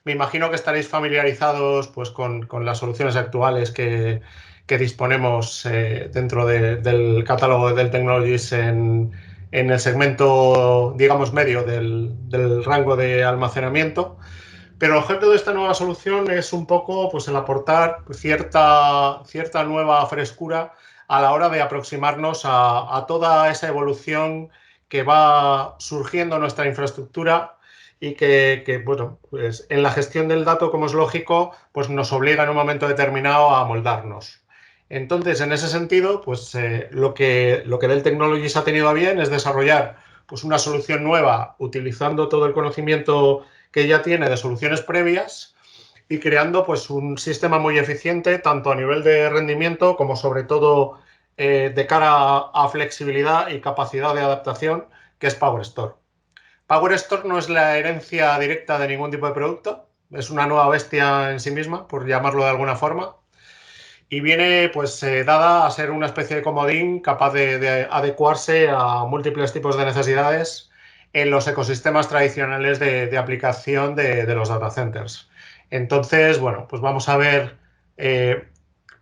Me imagino que estaréis familiarizados pues, con las soluciones actuales que disponemos dentro del catálogo de Dell Technologies en el segmento, digamos, medio del rango de almacenamiento. Pero el objeto de esta nueva solución es un poco pues, el aportar cierta nueva frescura a la hora de aproximarnos a toda esa evolución que va surgiendo en nuestra infraestructura y que bueno, pues en la gestión del dato, como es lógico, pues nos obliga en un momento determinado a moldarnos. Entonces, en ese sentido, pues lo que Dell Technologies ha tenido a bien es desarrollar pues, una solución nueva utilizando todo el conocimiento que ya tiene de soluciones previas y creando pues, un sistema muy eficiente, tanto a nivel de rendimiento como sobre todo de cara a flexibilidad y capacidad de adaptación, que es PowerStore. PowerStore no es la herencia directa de ningún tipo de producto, es una nueva bestia en sí misma, por llamarlo de alguna forma, y viene pues dada a ser una especie de comodín capaz de adecuarse a múltiples tipos de necesidades en los ecosistemas tradicionales de aplicación de los data centers. Entonces, bueno, pues vamos a ver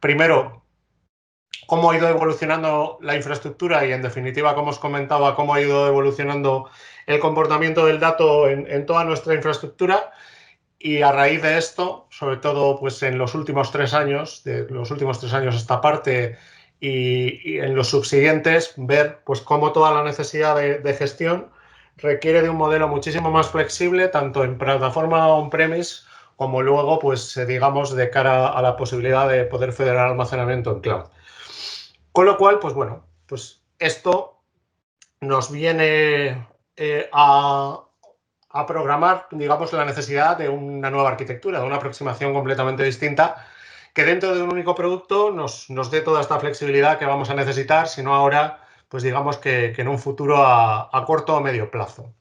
primero cómo ha ido evolucionando la infraestructura y, en definitiva, como os comentaba, cómo ha ido evolucionando el comportamiento del dato en toda nuestra infraestructura. Y a raíz de esto, sobre todo pues en los últimos 3 años, de los últimos 3 años esta parte y en los subsiguientes, ver pues cómo toda la necesidad de gestión requiere de un modelo muchísimo más flexible, tanto en plataforma on-premise como luego, pues digamos, de cara a la posibilidad de poder federar almacenamiento en cloud. Con lo cual, pues bueno, pues esto nos viene a programar, digamos, la necesidad de una nueva arquitectura, de una aproximación completamente distinta, que dentro de un único producto nos dé toda esta flexibilidad que vamos a necesitar, sino ahora, pues digamos que en un futuro a corto o medio plazo.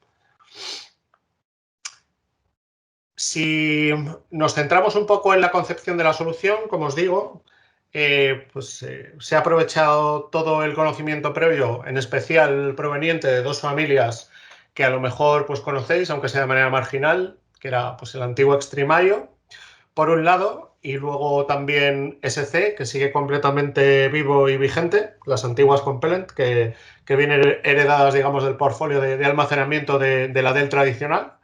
Si nos centramos un poco en la concepción de la solución, como os digo, se ha aprovechado todo el conocimiento previo, en especial proveniente de dos familias que a lo mejor pues, conocéis, aunque sea de manera marginal, que era pues, el antiguo Extreme.io, por un lado, y luego también SC, que sigue completamente vivo y vigente, las antiguas Compellent, que vienen heredadas, digamos, del portfolio de almacenamiento de la Dell tradicional,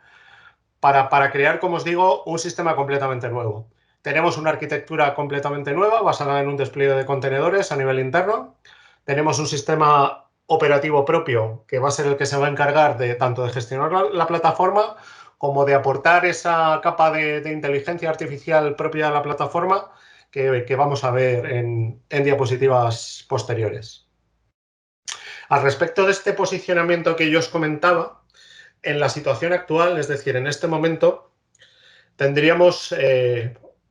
para crear, como os digo, un sistema completamente nuevo. Tenemos una arquitectura completamente nueva, basada en un despliegue de contenedores a nivel interno. Tenemos un sistema operativo propio, que va a ser el que se va a encargar de tanto de gestionar la plataforma, como de aportar esa capa de inteligencia artificial propia de la plataforma que vamos a ver en diapositivas posteriores. Al respecto de este posicionamiento que yo os comentaba, en la situación actual, es decir, en este momento, tendríamos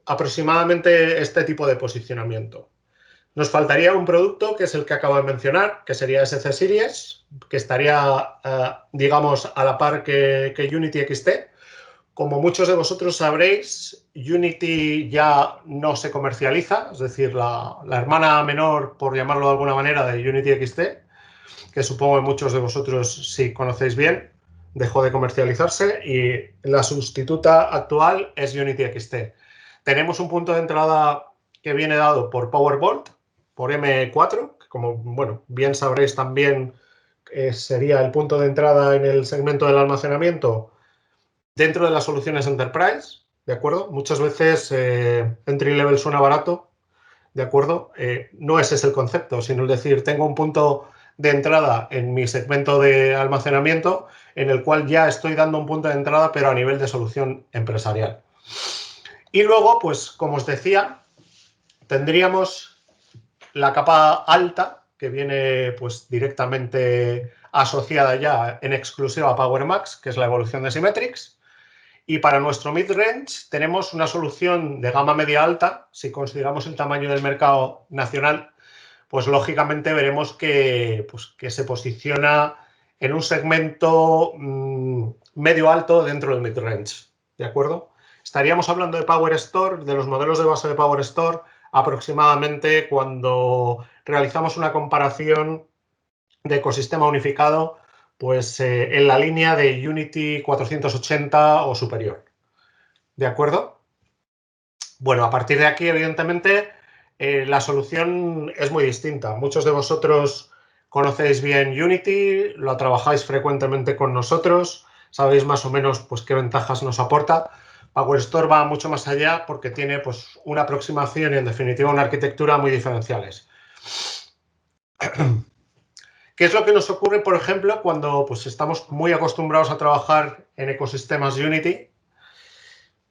aproximadamente este tipo de posicionamiento. Nos faltaría un producto, que es el que acabo de mencionar, que sería SC Series, que estaría, digamos, a la par que Unity XT. Como muchos de vosotros sabréis, Unity ya no se comercializa, es decir, la hermana menor, por llamarlo de alguna manera, de Unity XT, que supongo que muchos de vosotros sí conocéis bien, dejó de comercializarse y la sustituta actual es Unity XT. Tenemos un punto de entrada que viene dado por PowerVault, por M4, que como bueno, bien sabréis también sería el punto de entrada en el segmento del almacenamiento dentro de las soluciones Enterprise, ¿de acuerdo? Muchas veces entry level suena barato, ¿de acuerdo? No ese es el concepto, sino el decir, tengo un punto de entrada en mi segmento de almacenamiento en el cual ya estoy dando un punto de entrada, pero a nivel de solución empresarial. Y luego, pues, como os decía, tendríamos la capa alta, que viene pues, directamente asociada ya en exclusiva a PowerMax, que es la evolución de Symmetrix. Y para nuestro mid-range tenemos una solución de gama media alta. Si consideramos el tamaño del mercado nacional, pues lógicamente veremos que se posiciona en un segmento medio alto dentro del mid-range, ¿de acuerdo? Estaríamos hablando de PowerStore, de los modelos de base de PowerStore, aproximadamente cuando realizamos una comparación de ecosistema unificado, pues en la línea de Unity 480 o superior, ¿De acuerdo? Bueno, a partir de aquí, evidentemente, la solución es muy distinta. Muchos de vosotros conocéis bien Unity, lo trabajáis frecuentemente con nosotros, sabéis más o menos pues, qué ventajas nos aporta. PowerStore va mucho más allá porque tiene pues, una aproximación y, en definitiva, una arquitectura muy diferenciales. ¿Qué es lo que nos ocurre, por ejemplo, cuando pues, estamos muy acostumbrados a trabajar en ecosistemas Unity?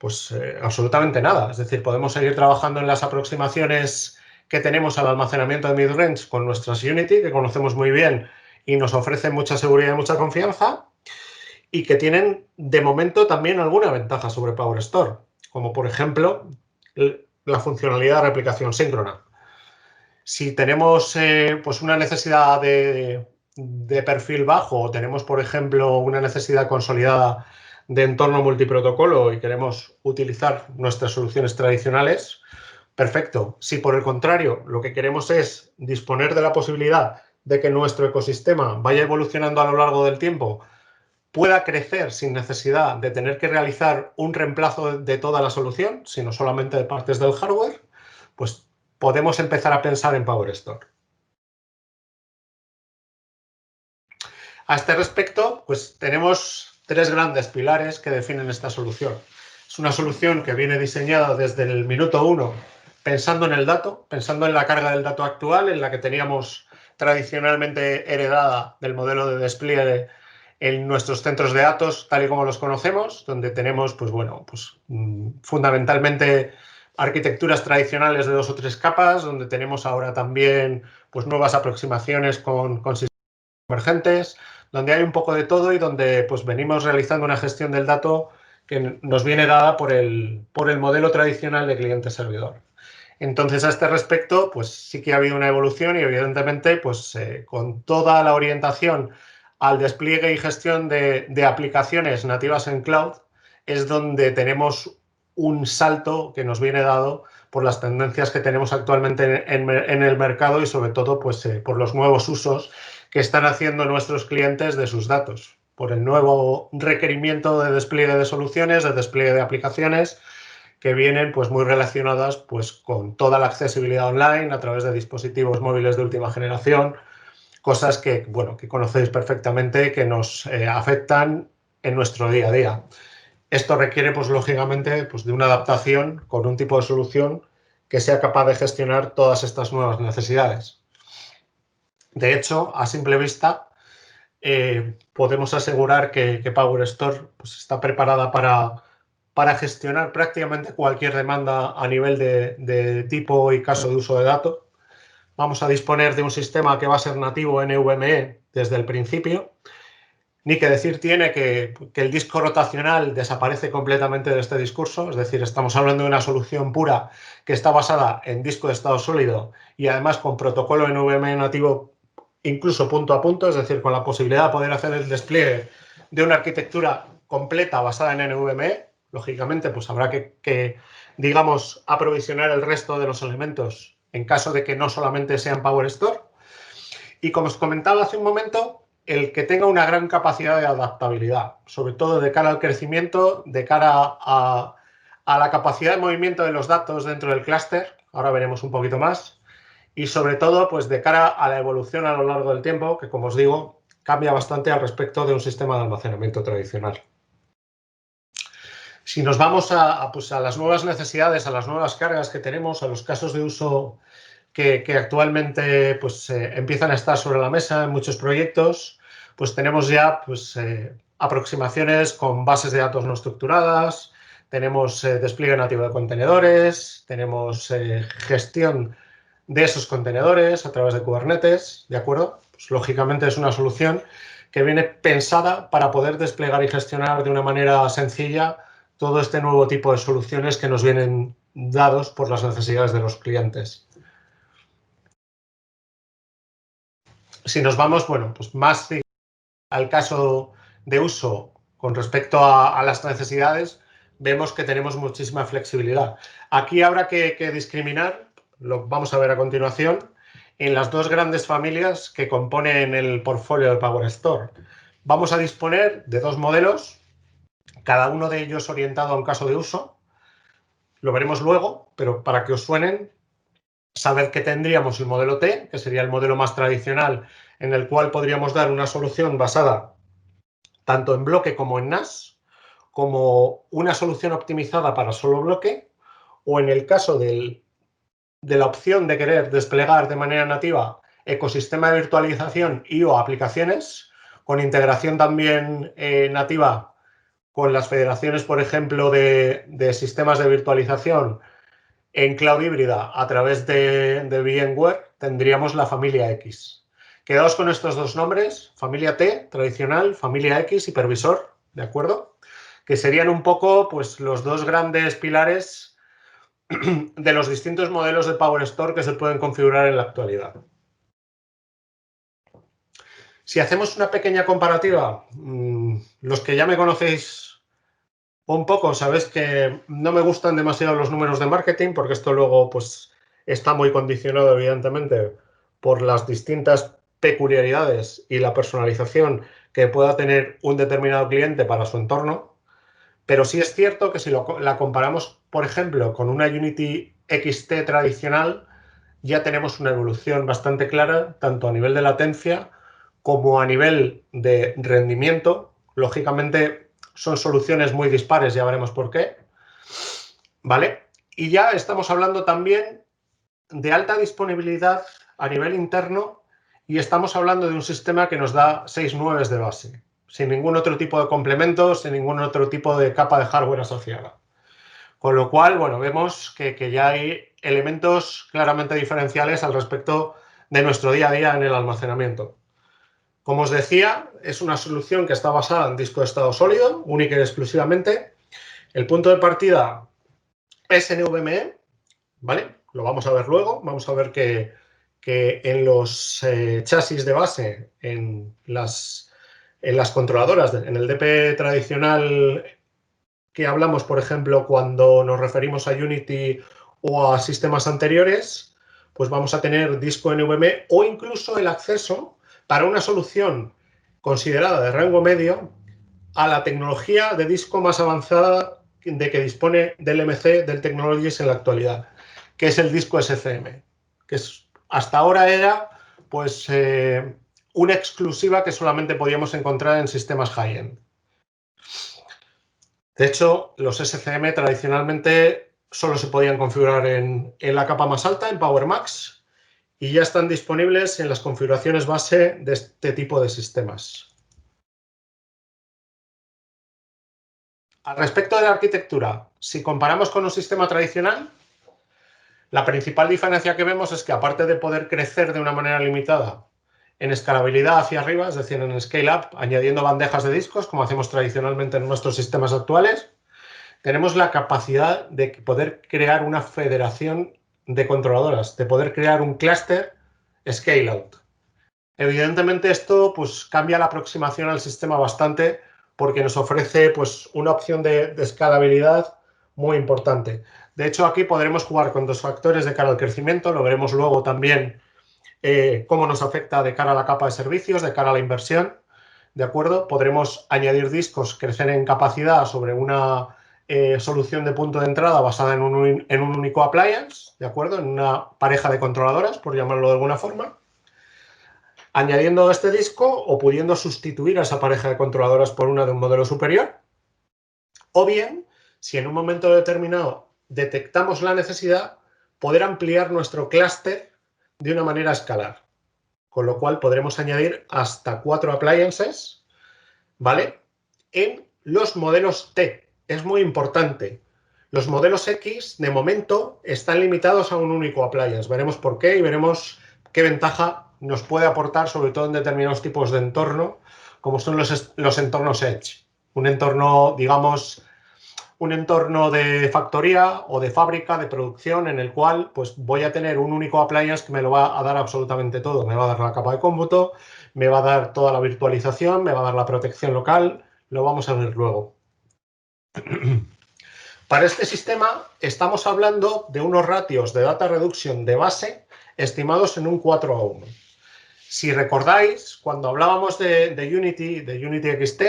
Pues absolutamente nada. Es decir, podemos seguir trabajando en las aproximaciones que tenemos al almacenamiento de midrange con nuestras Unity, que conocemos muy bien y nos ofrecen mucha seguridad y mucha confianza, y que tienen, de momento, también alguna ventaja sobre PowerStore, como por ejemplo la funcionalidad de replicación síncrona. Si tenemos pues una necesidad de perfil bajo o tenemos, por ejemplo, una necesidad consolidada de entorno multiprotocolo y queremos utilizar nuestras soluciones tradicionales, perfecto. Si por el contrario lo que queremos es disponer de la posibilidad de que nuestro ecosistema vaya evolucionando a lo largo del tiempo, pueda crecer sin necesidad de tener que realizar un reemplazo de toda la solución, sino solamente de partes del hardware, pues podemos empezar a pensar en PowerStore. A este respecto, pues tenemos tres grandes pilares que definen esta solución. Es una solución que viene diseñada desde el minuto 1 pensando en el dato, pensando en la carga del dato actual, en la que teníamos tradicionalmente heredada del modelo de despliegue en nuestros centros de datos, tal y como los conocemos, donde tenemos, pues bueno, pues fundamentalmente arquitecturas tradicionales de 2 o 3 capas, donde tenemos ahora también pues nuevas aproximaciones con sistemas emergentes, donde hay un poco de todo y donde pues venimos realizando una gestión del dato que nos viene dada por el modelo tradicional de cliente-servidor. Entonces, a este respecto, pues sí que ha habido una evolución y, evidentemente, pues con toda la orientación al despliegue y gestión de aplicaciones nativas en cloud, es donde tenemos un salto que nos viene dado por las tendencias que tenemos actualmente en el mercado y, sobre todo, pues por los nuevos usos que están haciendo nuestros clientes de sus datos, por el nuevo requerimiento de despliegue de soluciones, de despliegue de aplicaciones, que vienen pues muy relacionadas pues con toda la accesibilidad online a través de dispositivos móviles de última generación, cosas que, bueno, que conocéis perfectamente, que nos afectan en nuestro día a día. Esto requiere, pues lógicamente, pues, de una adaptación con un tipo de solución que sea capaz de gestionar todas estas nuevas necesidades. De hecho, a simple vista, podemos asegurar que PowerStore pues, está preparada para gestionar prácticamente cualquier demanda a nivel de tipo y caso de uso de datos. Vamos a disponer de un sistema que va a ser nativo NVMe desde el principio. Ni que decir tiene que el disco rotacional desaparece completamente de este discurso, es decir, estamos hablando de una solución pura que está basada en disco de estado sólido y además con protocolo NVMe nativo incluso punto a punto, es decir, con la posibilidad de poder hacer el despliegue de una arquitectura completa basada en NVMe. Lógicamente, pues habrá que digamos, aprovisionar el resto de los elementos en caso de que no solamente sean PowerStore. Y como os comentaba hace un momento, el que tenga una gran capacidad de adaptabilidad, sobre todo de cara al crecimiento, de cara a la capacidad de movimiento de los datos dentro del clúster, ahora veremos un poquito más, y sobre todo pues de cara a la evolución a lo largo del tiempo, que como os digo, cambia bastante al respecto de un sistema de almacenamiento tradicional. Si nos vamos pues a las nuevas necesidades, a las nuevas cargas que tenemos, a los casos de uso que actualmente pues, empiezan a estar sobre la mesa en muchos proyectos, pues tenemos ya pues, aproximaciones con bases de datos no estructuradas, tenemos despliegue nativo de contenedores, tenemos gestión de esos contenedores a través de Kubernetes, ¿de acuerdo? Pues, lógicamente es una solución que viene pensada para poder desplegar y gestionar de una manera sencilla todo este nuevo tipo de soluciones que nos vienen dados por las necesidades de los clientes. Si nos vamos, bueno, pues más al caso de uso con respecto a las necesidades, vemos que tenemos muchísima flexibilidad. Aquí habrá que discriminar, lo vamos a ver a continuación, en las dos grandes familias que componen el portfolio de PowerStore. Vamos a disponer de dos modelos, cada uno de ellos orientado a un caso de uso. lo veremos luego, pero para que os suenen, saber que tendríamos el modelo T, que sería el modelo más tradicional, en el cual podríamos dar una solución basada tanto en bloque como en NAS, como una solución optimizada para solo bloque, o en el caso de la opción de querer desplegar de manera nativa ecosistema de virtualización y o aplicaciones, con integración también nativa con las federaciones, por ejemplo, de sistemas de virtualización en cloud híbrida a través de VMware, tendríamos la familia X. Quedaos con estos dos nombres, familia T, tradicional, familia X, hipervisor, ¿de acuerdo? Que serían un poco pues, los dos grandes pilares de los distintos modelos de PowerStore que se pueden configurar en la actualidad. Si hacemos una pequeña comparativa, los que ya me conocéis un poco, sabéis que no me gustan demasiado los números de marketing porque esto luego pues, está muy condicionado evidentemente por las distintas peculiaridades y la personalización que pueda tener un determinado cliente para su entorno. Pero sí es cierto que si la comparamos, por ejemplo, con una Unity XT tradicional, ya tenemos una evolución bastante clara, tanto a nivel de latencia como a nivel de rendimiento. Lógicamente, son soluciones muy dispares, ya veremos por qué. ¿Vale? Y ya estamos hablando también de alta disponibilidad a nivel interno y estamos hablando de un sistema que nos da 6 9 de base, sin ningún otro tipo de complementos, sin ningún otro tipo de capa de hardware asociada. Con lo cual, bueno, vemos que ya hay elementos claramente diferenciales al respecto de nuestro día a día en el almacenamiento. Como os decía, es una solución que está basada en disco de estado sólido, única y exclusivamente. El punto de partida es NVMe, ¿vale? Lo vamos a ver luego. Vamos a ver que en los chasis de base, en las controladoras, en el DP tradicional que hablamos, por ejemplo, cuando nos referimos a Unity o a sistemas anteriores, pues vamos a tener disco NVMe o incluso el acceso para una solución considerada de rango medio a la tecnología de disco más avanzada de que dispone del MC, del Technologies en la actualidad, que es el disco SCM, que hasta ahora era pues una exclusiva que solamente podíamos encontrar en sistemas high-end. De hecho, los SCM tradicionalmente solo se podían configurar en la capa más alta, en PowerMax, y ya están disponibles en las configuraciones base de este tipo de sistemas. Al respecto de la arquitectura, si comparamos con un sistema tradicional, la principal diferencia que vemos es que aparte de poder crecer de una manera limitada en escalabilidad hacia arriba, es decir, en scale-up, añadiendo bandejas de discos, como hacemos tradicionalmente en nuestros sistemas actuales, tenemos la capacidad de poder crear una federación de controladoras, de poder crear un clúster scale-out. Evidentemente esto pues, cambia la aproximación al sistema bastante porque nos ofrece pues, una opción de escalabilidad muy importante. De hecho, aquí podremos jugar con dos factores de cara al crecimiento, lo veremos luego también cómo nos afecta de cara a la capa de servicios, de cara a la inversión, ¿de acuerdo? Podremos añadir discos, crecer en capacidad sobre una solución de punto de entrada basada en un único appliance, ¿de acuerdo? En una pareja de controladoras, por llamarlo de alguna forma. Añadiendo este disco o pudiendo sustituir a esa pareja de controladoras por una de un modelo superior. O bien, si en un momento determinado detectamos la necesidad, poder ampliar nuestro clúster de una manera escalar. Con lo cual podremos añadir hasta 4 appliances, ¿vale? En los modelos T. Es muy importante. Los modelos X, de momento, están limitados a un único appliance. Veremos por qué y veremos qué ventaja nos puede aportar, sobre todo en determinados tipos de entorno, como son los entornos Edge. Un entorno, digamos, un entorno de factoría o de fábrica, de producción, en el cual pues, voy a tener un único appliance que me lo va a dar absolutamente todo. Me va a dar la capa de cómputo, me va a dar toda la virtualización, me va a dar la protección local. Lo vamos a ver luego. Para este sistema estamos hablando de unos ratios de data reduction de base estimados en un 4:1. Si recordáis, cuando hablábamos de Unity XT,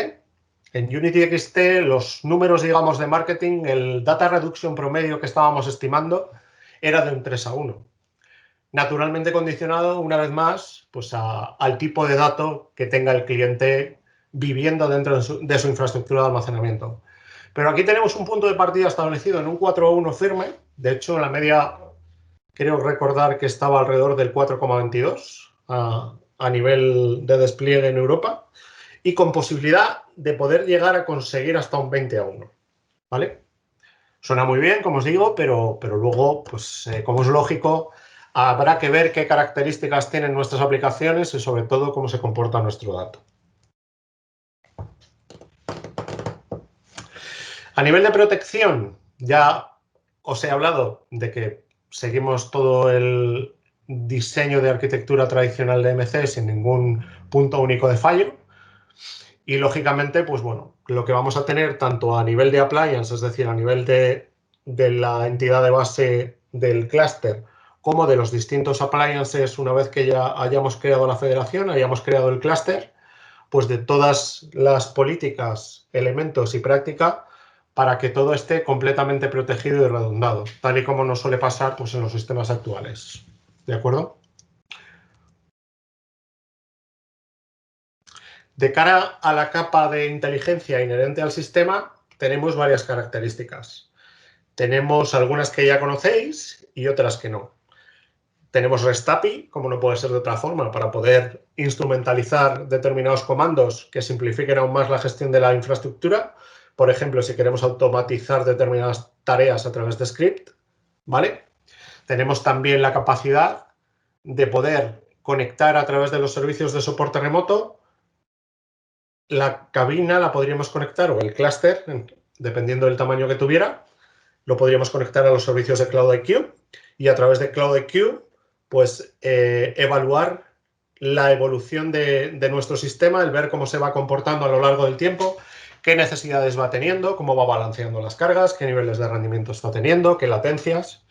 En Unity XT, los números, digamos, de marketing, el data reduction promedio que estábamos estimando era de un 3:1. Naturalmente condicionado, una vez más, pues al tipo de dato que tenga el cliente viviendo dentro de su infraestructura de almacenamiento. Pero aquí tenemos un punto de partida establecido en un 4:1 firme. De hecho, la media, creo recordar que estaba alrededor del 4,22 a nivel de despliegue en Europa, y con posibilidad de poder llegar a conseguir hasta un 20:1, ¿vale? Suena muy bien, como os digo, pero luego, pues como es lógico, habrá que ver qué características tienen nuestras aplicaciones y sobre todo cómo se comporta nuestro dato. A nivel de protección, ya os he hablado de que seguimos todo el diseño de arquitectura tradicional de MC sin ningún punto único de fallo. Y lógicamente, pues bueno, lo que vamos a tener tanto a nivel de appliance, es decir, a nivel de la entidad de base del clúster, como de los distintos appliances, una vez que ya hayamos creado la federación, hayamos creado el clúster, pues de todas las políticas, elementos y práctica para que todo esté completamente protegido y redondado, tal y como nos suele pasar pues, en los sistemas actuales. ¿De acuerdo? De cara a la capa de inteligencia inherente al sistema, tenemos varias características. Tenemos algunas que ya conocéis y otras que no. Tenemos REST API, como no puede ser de otra forma, para poder instrumentalizar determinados comandos que simplifiquen aún más la gestión de la infraestructura. Por ejemplo, si queremos automatizar determinadas tareas a través de script, ¿vale? Tenemos también la capacidad de poder conectar a través de los servicios de soporte remoto. La cabina la podríamos conectar, o el clúster, dependiendo del tamaño que tuviera, lo podríamos conectar a los servicios de CloudIQ y a través de CloudIQ, pues evaluar la evolución de nuestro sistema, el ver cómo se va comportando a lo largo del tiempo, qué necesidades va teniendo, cómo va balanceando las cargas, qué niveles de rendimiento está teniendo, qué latencias.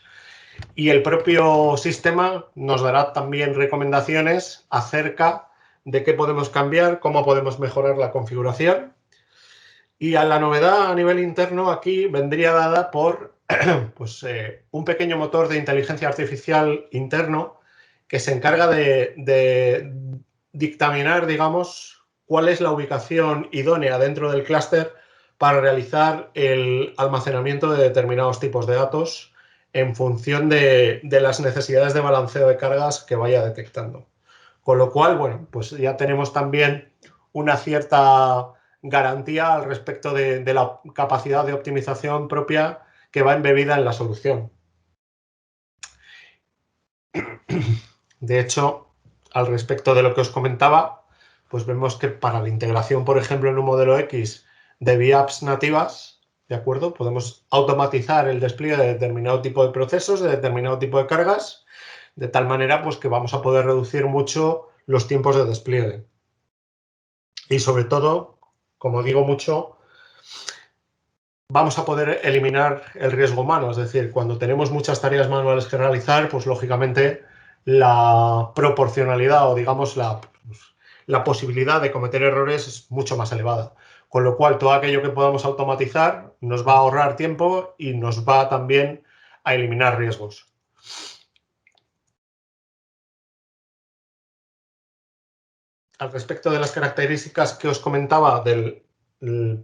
Y el propio sistema nos dará también recomendaciones acerca de qué podemos cambiar, cómo podemos mejorar la configuración. Y a la novedad a nivel interno aquí vendría dada por pues, un pequeño motor de inteligencia artificial interno que se encarga de dictaminar, digamos, cuál es la ubicación idónea dentro del clúster para realizar el almacenamiento de determinados tipos de datos en función de las necesidades de balanceo de cargas que vaya detectando. Con lo cual, bueno, pues ya tenemos también una cierta garantía al respecto de la capacidad de optimización propia que va embebida en la solución. De hecho, al respecto de lo que os comentaba, pues vemos que para la integración, por ejemplo, en un modelo X de VApps nativas, ¿de acuerdo? Podemos automatizar el despliegue de determinado tipo de procesos, de determinado tipo de cargas, de tal manera pues, que vamos a poder reducir mucho los tiempos de despliegue. Y sobre todo, como digo mucho, vamos a poder eliminar el riesgo humano. Es decir, cuando tenemos muchas tareas manuales que realizar, pues lógicamente la proporcionalidad o digamos la posibilidad de cometer errores es mucho más elevada. Con lo cual, todo aquello que podamos automatizar nos va a ahorrar tiempo y nos va también a eliminar riesgos. Al respecto de las características que os comentaba del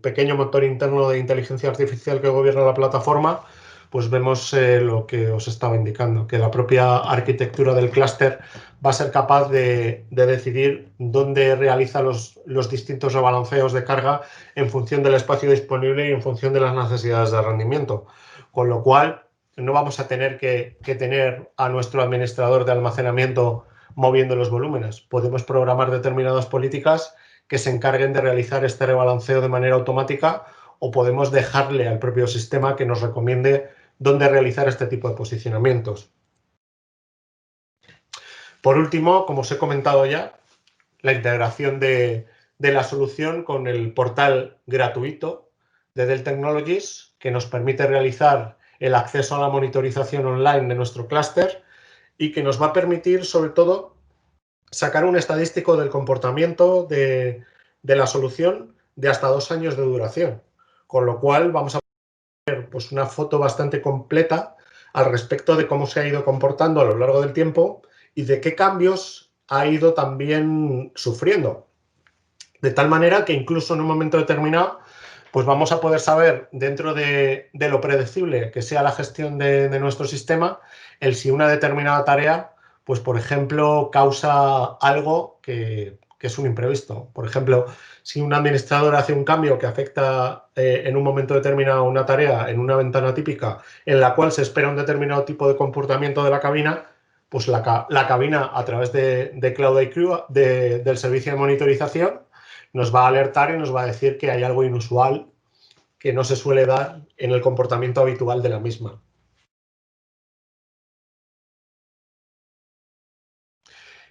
pequeño motor interno de inteligencia artificial que gobierna la plataforma, pues vemos lo que os estaba indicando, que la propia arquitectura del clúster va a ser capaz de decidir dónde realiza los distintos rebalanceos de carga en función del espacio disponible y en función de las necesidades de rendimiento. Con lo cual, no vamos a tener que tener a nuestro administrador de almacenamiento moviendo los volúmenes. Podemos programar determinadas políticas que se encarguen de realizar este rebalanceo de manera automática o podemos dejarle al propio sistema que nos recomiende dónde realizar este tipo de posicionamientos. Por último, como os he comentado ya, la integración de la solución con el portal gratuito de Dell Technologies, que nos permite realizar el acceso a la monitorización online de nuestro clúster y que nos va a permitir, sobre todo, sacar un estadístico del comportamiento de la solución de hasta 2 años de duración, con lo cual vamos a tener pues, una foto bastante completa al respecto de cómo se ha ido comportando a lo largo del tiempo y de qué cambios ha ido también sufriendo. De tal manera que incluso en un momento determinado pues vamos a poder saber, dentro de lo predecible que sea la gestión de nuestro sistema, el si una determinada tarea, pues por ejemplo, causa algo que es un imprevisto. Por ejemplo, si un administrador hace un cambio que afecta en un momento determinado una tarea en una ventana típica en la cual se espera un determinado tipo de comportamiento de la cabina, pues la cabina, a través de Cloud IQ, del servicio de monitorización, nos va a alertar y nos va a decir que hay algo inusual que no se suele dar en el comportamiento habitual de la misma.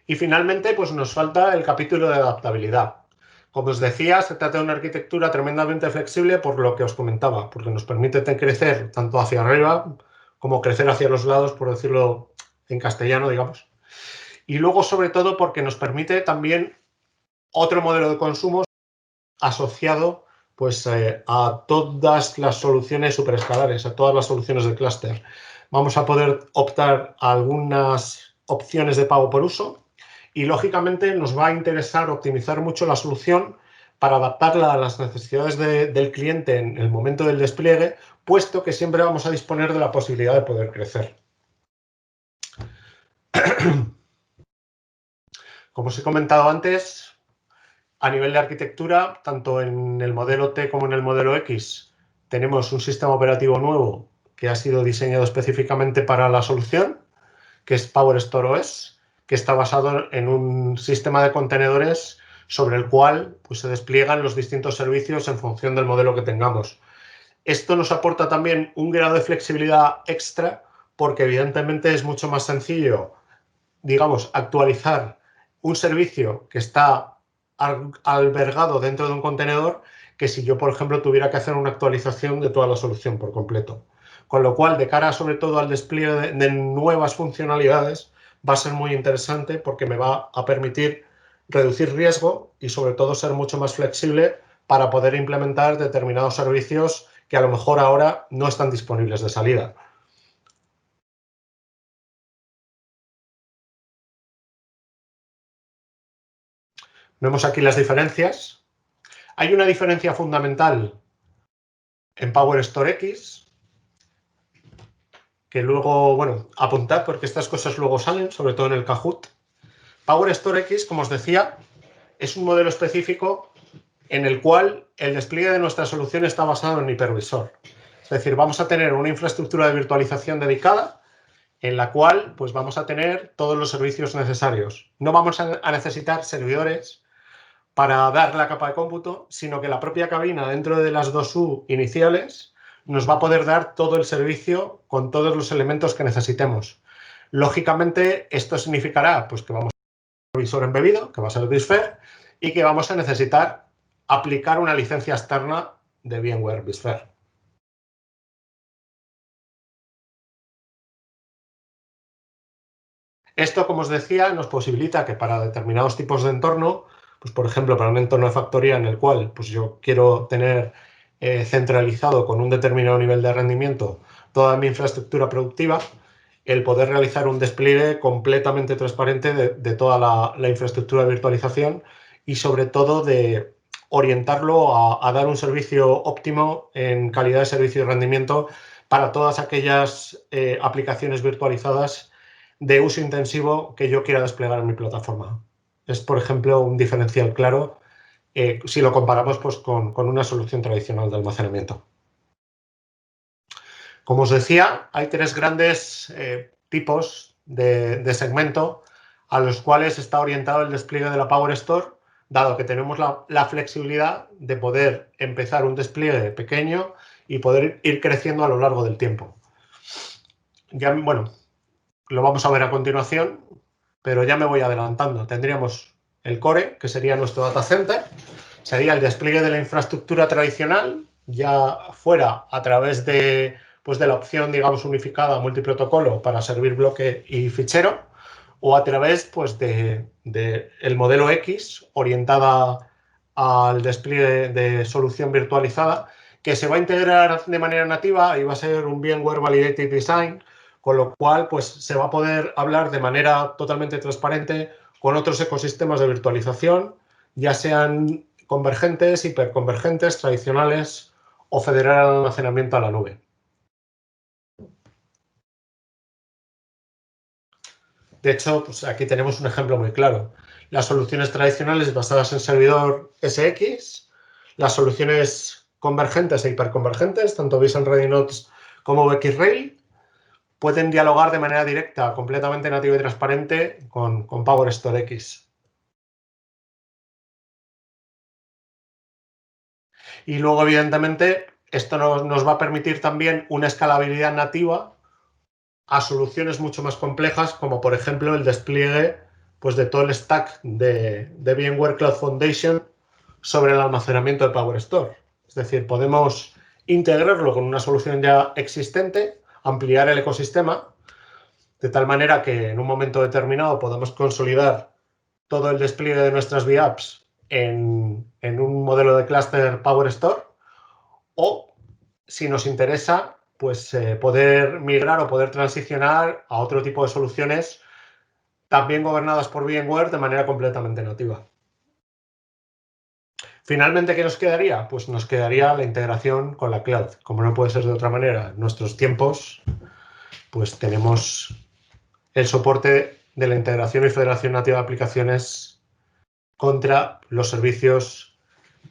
Y finalmente, pues nos falta el capítulo de adaptabilidad. Como os decía, se trata de una arquitectura tremendamente flexible por lo que os comentaba, porque nos permite crecer tanto hacia arriba como crecer hacia los lados, por decirlo en castellano, digamos. Y luego, sobre todo, porque nos permite también otro modelo de consumo asociado pues, a todas las soluciones superescalares, a todas las soluciones de clúster. Vamos a poder optar a algunas opciones de pago por uso y, lógicamente, nos va a interesar optimizar mucho la solución para adaptarla a las necesidades del cliente en el momento del despliegue, puesto que siempre vamos a disponer de la posibilidad de poder crecer. Como os he comentado antes, a nivel de arquitectura, tanto en el modelo T como en el modelo X, tenemos un sistema operativo nuevo que ha sido diseñado específicamente para la solución, que es PowerStore OS, que está basado en un sistema de contenedores sobre el cual pues, se despliegan los distintos servicios en función del modelo que tengamos. Esto nos aporta también un grado de flexibilidad extra porque evidentemente es mucho más sencillo, digamos, actualizar un servicio que está albergado dentro de un contenedor que si yo, por ejemplo, tuviera que hacer una actualización de toda la solución por completo. Con lo cual, de cara sobre todo al despliegue de nuevas funcionalidades, va a ser muy interesante porque me va a permitir reducir riesgo y sobre todo ser mucho más flexible para poder implementar determinados servicios que a lo mejor ahora no están disponibles de salida. Vemos aquí las diferencias. Hay una diferencia fundamental en PowerStore X, que luego, bueno, apuntad porque estas cosas luego salen, sobre todo en el Kahoot. PowerStore X, como os decía, es un modelo específico en el cual el despliegue de nuestra solución está basado en hipervisor. Es decir, vamos a tener una infraestructura de virtualización dedicada en la cual pues, vamos a tener todos los servicios necesarios. No vamos a necesitar servidores para dar la capa de cómputo, sino que la propia cabina dentro de las 2U iniciales nos va a poder dar todo el servicio con todos los elementos que necesitemos. Lógicamente, esto significará pues, que vamos a tener un visor embebido, que va a ser vSphere, y que vamos a necesitar aplicar una licencia externa de VMware vSphere. Esto, como os decía, nos posibilita que para determinados tipos de entorno, pues por ejemplo, para un entorno de factoría en el cual pues yo quiero tener centralizado con un determinado nivel de rendimiento toda mi infraestructura productiva, el poder realizar un despliegue completamente transparente de toda la infraestructura de virtualización y sobre todo de orientarlo a dar un servicio óptimo en calidad de servicio y rendimiento para todas aquellas aplicaciones virtualizadas de uso intensivo que yo quiera desplegar en mi plataforma. Es, por ejemplo, un diferencial claro si lo comparamos pues, con una solución tradicional de almacenamiento. Como os decía, hay tres grandes tipos de segmento a los cuales está orientado el despliegue de la PowerStore, dado que tenemos la flexibilidad de poder empezar un despliegue pequeño y poder ir creciendo a lo largo del tiempo. Ya, bueno, lo vamos a ver a continuación, pero ya me voy adelantando. Tendríamos el core, que sería nuestro data center, sería el despliegue de la infraestructura tradicional, ya fuera a través de, pues de la opción, digamos, unificada multiprotocolo para servir bloque y fichero, o a través pues, de el modelo X orientada al despliegue de solución virtualizada, que se va a integrar de manera nativa y va a ser un VMware Validated Design, con lo cual pues, se va a poder hablar de manera totalmente transparente con otros ecosistemas de virtualización, ya sean convergentes, hiperconvergentes, tradicionales o federar el almacenamiento a la nube. De hecho, pues aquí tenemos un ejemplo muy claro. Las soluciones tradicionales basadas en servidor SX, las soluciones convergentes e hiperconvergentes, tanto Vision Ready Nodes como Xrail, pueden dialogar de manera directa, completamente nativa y transparente con PowerStore X. Y luego, evidentemente, esto nos va a permitir también una escalabilidad nativa a soluciones mucho más complejas, como por ejemplo el despliegue pues, de todo el stack de VMware Cloud Foundation sobre el almacenamiento de PowerStore. Es decir, podemos integrarlo con una solución ya existente, ampliar el ecosistema, de tal manera que en un momento determinado podamos consolidar todo el despliegue de nuestras VApps en un modelo de clúster PowerStore, o si nos interesa, pues poder migrar o poder transicionar a otro tipo de soluciones también gobernadas por VMware de manera completamente nativa. Finalmente, ¿qué nos quedaría? Pues nos quedaría la integración con la cloud. Como no puede ser de otra manera, en nuestros tiempos, pues tenemos el soporte de la integración y federación nativa de aplicaciones contra los servicios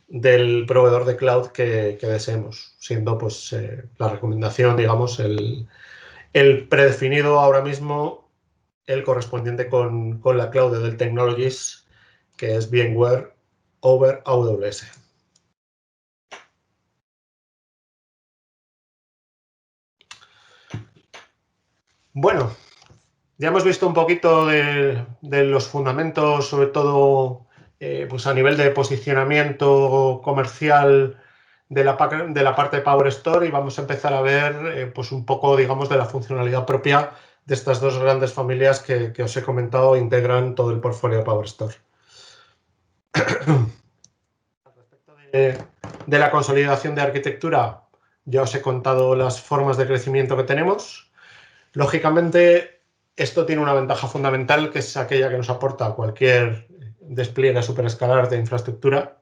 del proveedor de cloud que deseemos, siendo pues la recomendación, digamos, el predefinido ahora mismo, el correspondiente con la cloud de Dell Technologies, que es VMware over AWS. Bueno, ya hemos visto un poquito de los fundamentos, sobre todo pues a nivel de posicionamiento comercial de la parte de PowerStore, y vamos a empezar a ver pues un poco, digamos, de la funcionalidad propia de estas dos grandes familias que os he comentado integran todo el portfolio de PowerStore. Respecto de la consolidación de arquitectura, ya os he contado las formas de crecimiento que tenemos. Lógicamente, esto tiene una ventaja fundamental, que es aquella que nos aporta cualquier despliegue superescalar de infraestructura,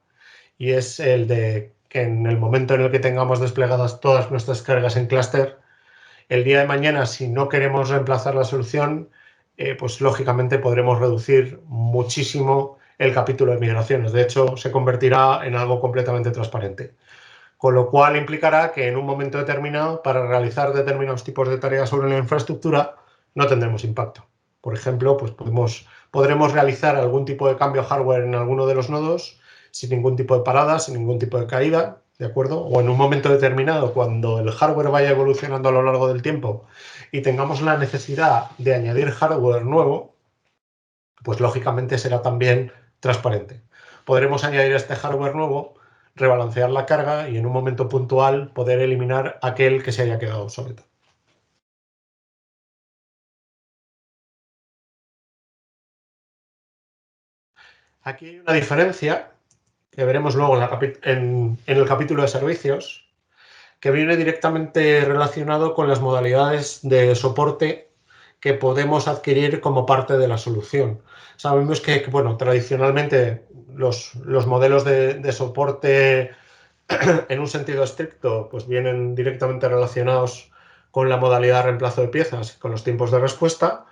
y es el de que en el momento en el que tengamos desplegadas todas nuestras cargas en clúster, el día de mañana, si no queremos reemplazar la solución, pues lógicamente podremos reducir muchísimo el capítulo de migraciones. De hecho, se convertirá en algo completamente transparente. Con lo cual implicará que en un momento determinado, para realizar determinados tipos de tareas sobre la infraestructura, no tendremos impacto. Por ejemplo, pues podremos realizar algún tipo de cambio hardware en alguno de los nodos sin ningún tipo de parada, sin ningún tipo de caída, ¿de acuerdo? O en un momento determinado, cuando el hardware vaya evolucionando a lo largo del tiempo y tengamos la necesidad de añadir hardware nuevo, pues lógicamente será también transparente. Podremos añadir este hardware nuevo, rebalancear la carga y en un momento puntual poder eliminar aquel que se haya quedado obsoleto. Aquí hay una diferencia que veremos luego en el capítulo de servicios, que viene directamente relacionado con las modalidades de soporte que podemos adquirir como parte de la solución. Sabemos que bueno, tradicionalmente los modelos de soporte en un sentido estricto pues vienen directamente relacionados con la modalidad de reemplazo de piezas, con los tiempos de respuesta.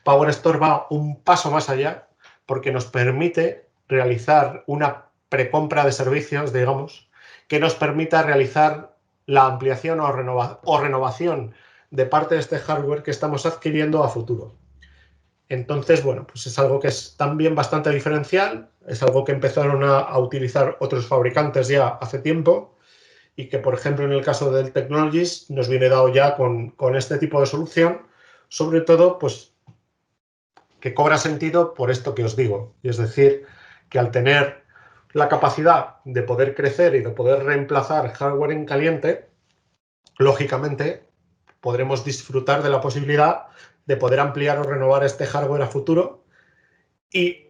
PowerStore va un paso más allá porque nos permite realizar una precompra de servicios, digamos, que nos permita realizar la ampliación o renovación de parte de este hardware que estamos adquiriendo a futuro. Entonces, bueno, pues es algo que es también bastante diferencial, es algo que empezaron a utilizar otros fabricantes ya hace tiempo y que, por ejemplo, en el caso del Technologies nos viene dado ya con este tipo de solución, sobre todo, pues, que cobra sentido por esto que os digo, y es decir, que al tener la capacidad de poder crecer y de poder reemplazar hardware en caliente, lógicamente podremos disfrutar de la posibilidad de poder ampliar o renovar este hardware a futuro y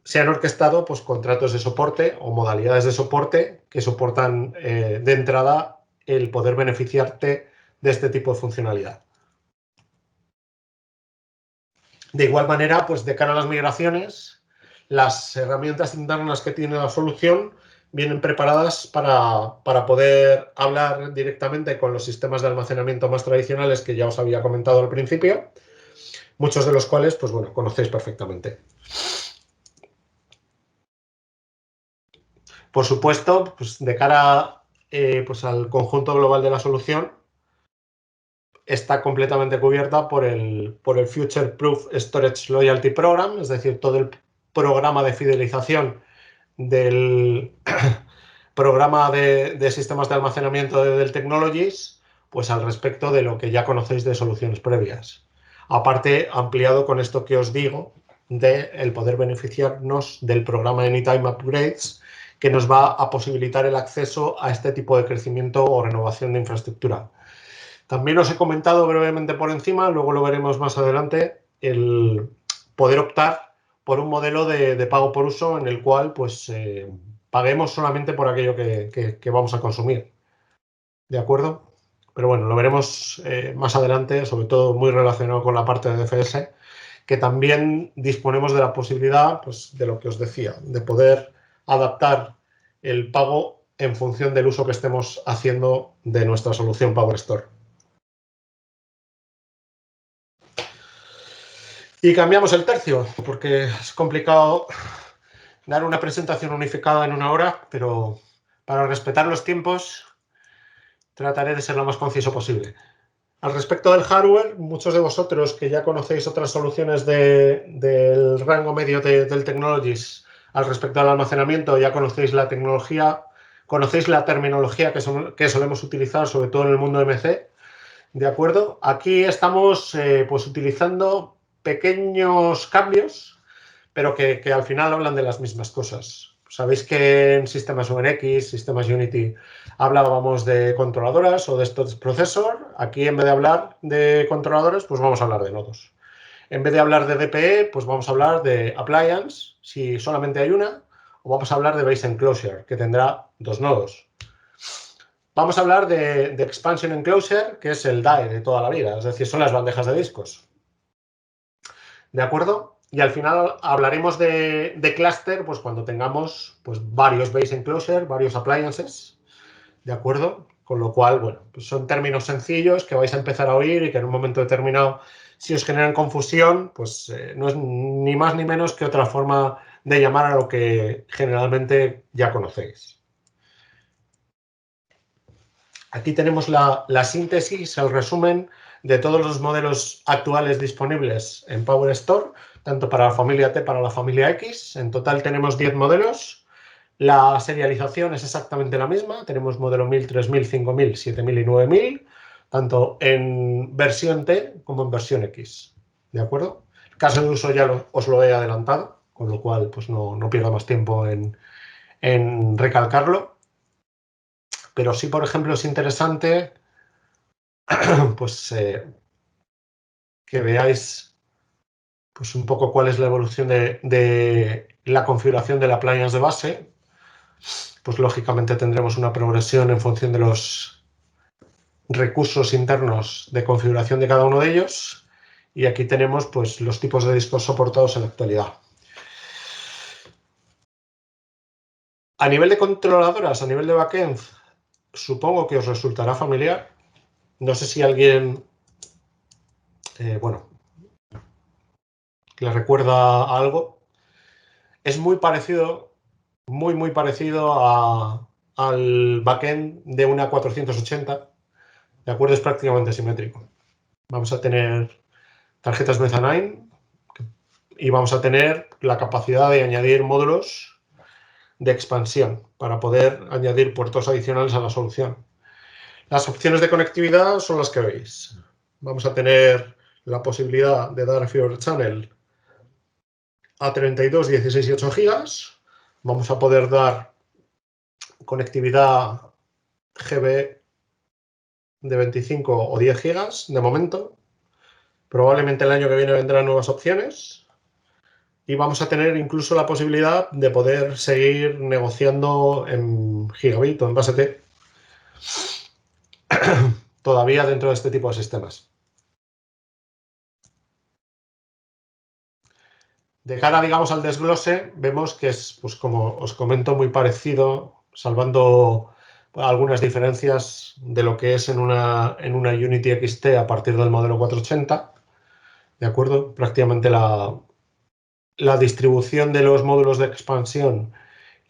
se han orquestado pues, contratos de soporte o modalidades de soporte que soportan de entrada el poder beneficiarte de este tipo de funcionalidad. De igual manera, pues de cara a las migraciones, las herramientas internas que tiene la solución vienen preparadas para poder hablar directamente con los sistemas de almacenamiento más tradicionales que ya os había comentado al principio, muchos de los cuales, pues bueno, conocéis perfectamente. Por supuesto, pues de cara pues al conjunto global de la solución, está completamente cubierta por el Future Proof Storage Loyalty Program, es decir, todo el programa de fidelización del programa de sistemas de almacenamiento de Dell Technologies, pues al respecto de lo que ya conocéis de soluciones previas. Aparte, ampliado con esto que os digo, de el poder beneficiarnos del programa Anytime Upgrades, que nos va a posibilitar el acceso a este tipo de crecimiento o renovación de infraestructura. También os he comentado brevemente por encima, luego lo veremos más adelante, el poder optar por un modelo de pago por uso en el cual pues, paguemos solamente por aquello que vamos a consumir. ¿De acuerdo? Pero bueno, lo veremos más adelante, sobre todo muy relacionado con la parte de DFS, que también disponemos de la posibilidad, pues, de lo que os decía, de poder adaptar el pago en función del uso que estemos haciendo de nuestra solución PowerStore. Y cambiamos el tercio, porque es complicado dar una presentación unificada en una hora, pero para respetar los tiempos trataré de ser lo más conciso posible. Al respecto del hardware, muchos de vosotros que ya conocéis otras soluciones del rango medio del Technologies al respecto al almacenamiento, ya conocéis la tecnología, conocéis la terminología que solemos utilizar, sobre todo en el mundo MC. ¿De acuerdo? Aquí estamos pues utilizando pequeños cambios, pero que al final hablan de las mismas cosas. Sabéis que en sistemas UNX, sistemas Unity, hablábamos de controladoras o de storage processor. Aquí, en vez de hablar de controladores, pues vamos a hablar de nodos. En vez de hablar de DPE, pues vamos a hablar de appliance, si solamente hay una, o vamos a hablar de base enclosure, que tendrá 2 nodos. Vamos a hablar de expansion enclosure, que es el DAE de toda la vida, es decir, son las bandejas de discos. ¿De acuerdo? Y al final hablaremos de cluster pues cuando tengamos pues, varios base enclosure, varios appliances, ¿de acuerdo? Con lo cual, bueno, pues son términos sencillos que vais a empezar a oír y que en un momento determinado, si os generan confusión, pues no es ni más ni menos que otra forma de llamar a lo que generalmente ya conocéis. Aquí tenemos la síntesis, el resumen de todos los modelos actuales disponibles en PowerStore, tanto para la familia T como para la familia X. En total tenemos 10 modelos. La serialización es exactamente la misma. Tenemos modelo 1000, 3000, 5000, 7000 y 9000, tanto en versión T como en versión X. ¿De acuerdo? El caso de uso ya os lo he adelantado, con lo cual pues no pierdo más tiempo en recalcarlo. Pero sí, por ejemplo, es interesante pues, que veáis pues, un poco cuál es la evolución de la configuración de la appliance de base. Pues lógicamente tendremos una progresión en función de los recursos internos de configuración de cada uno de ellos. Y aquí tenemos pues, los tipos de discos soportados en la actualidad. A nivel de controladoras, a nivel de backend, supongo que os resultará familiar. No sé si alguien, bueno, le recuerda a algo. Es muy parecido, muy parecido al backend de una 480. ¿De acuerdo? Es prácticamente simétrico. Vamos a tener tarjetas Methanine y vamos a tener la capacidad de añadir módulos de expansión para poder añadir puertos adicionales a la solución. Las opciones de conectividad son las que veis. Vamos a tener la posibilidad de dar Fiber Channel a 32, 16 y 8 gigas. Vamos a poder dar conectividad GB de 25 o 10 gigas de momento. Probablemente el año que viene vendrán nuevas opciones. y vamos a tener incluso la posibilidad de poder seguir negociando en gigabit o en base T todavía dentro de este tipo de sistemas. De cara, digamos, al desglose, vemos que es, pues como os comento, muy parecido, salvando algunas diferencias de lo que es en una Unity XT a partir del modelo 480, ¿de acuerdo? Prácticamente la distribución de los módulos de expansión,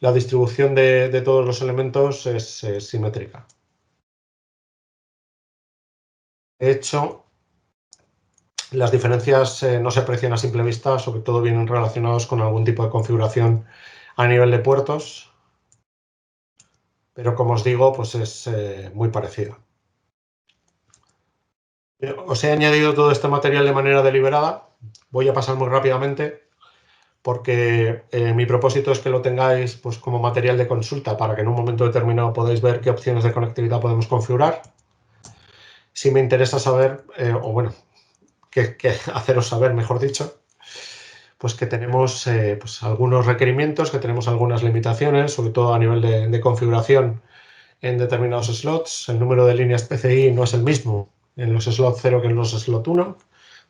la distribución de todos los elementos es simétrica. De hecho, las diferencias no se aprecian a simple vista, sobre todo vienen relacionados con algún tipo de configuración a nivel de puertos, pero como os digo, pues es muy parecido. Os he añadido todo este material de manera deliberada. Voy a pasar muy rápidamente porque mi propósito es que lo tengáis pues, como material de consulta para que en un momento determinado podáis ver qué opciones de conectividad podemos configurar. Si me interesa saber, o bueno, que haceros saber, mejor dicho, pues que tenemos pues algunos requerimientos, que tenemos algunas limitaciones, sobre todo a nivel de configuración en determinados slots. El número de líneas PCI no es el mismo en los slots 0 que en los slots 1,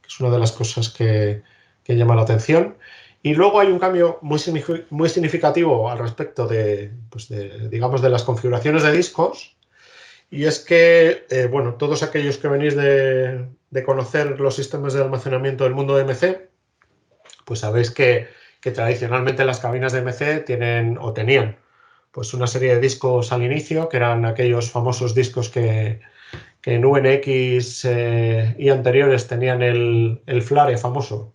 que es una de las cosas que llama la atención. Y luego hay un cambio muy significativo al respecto pues digamos, de las configuraciones de discos, y es que, bueno, todos aquellos que venís de conocer los sistemas de almacenamiento del mundo de MC, pues sabéis que tradicionalmente las cabinas de MC tienen o tenían pues una serie de discos al inicio, que eran aquellos famosos discos que en UNX y anteriores tenían el Flare famoso,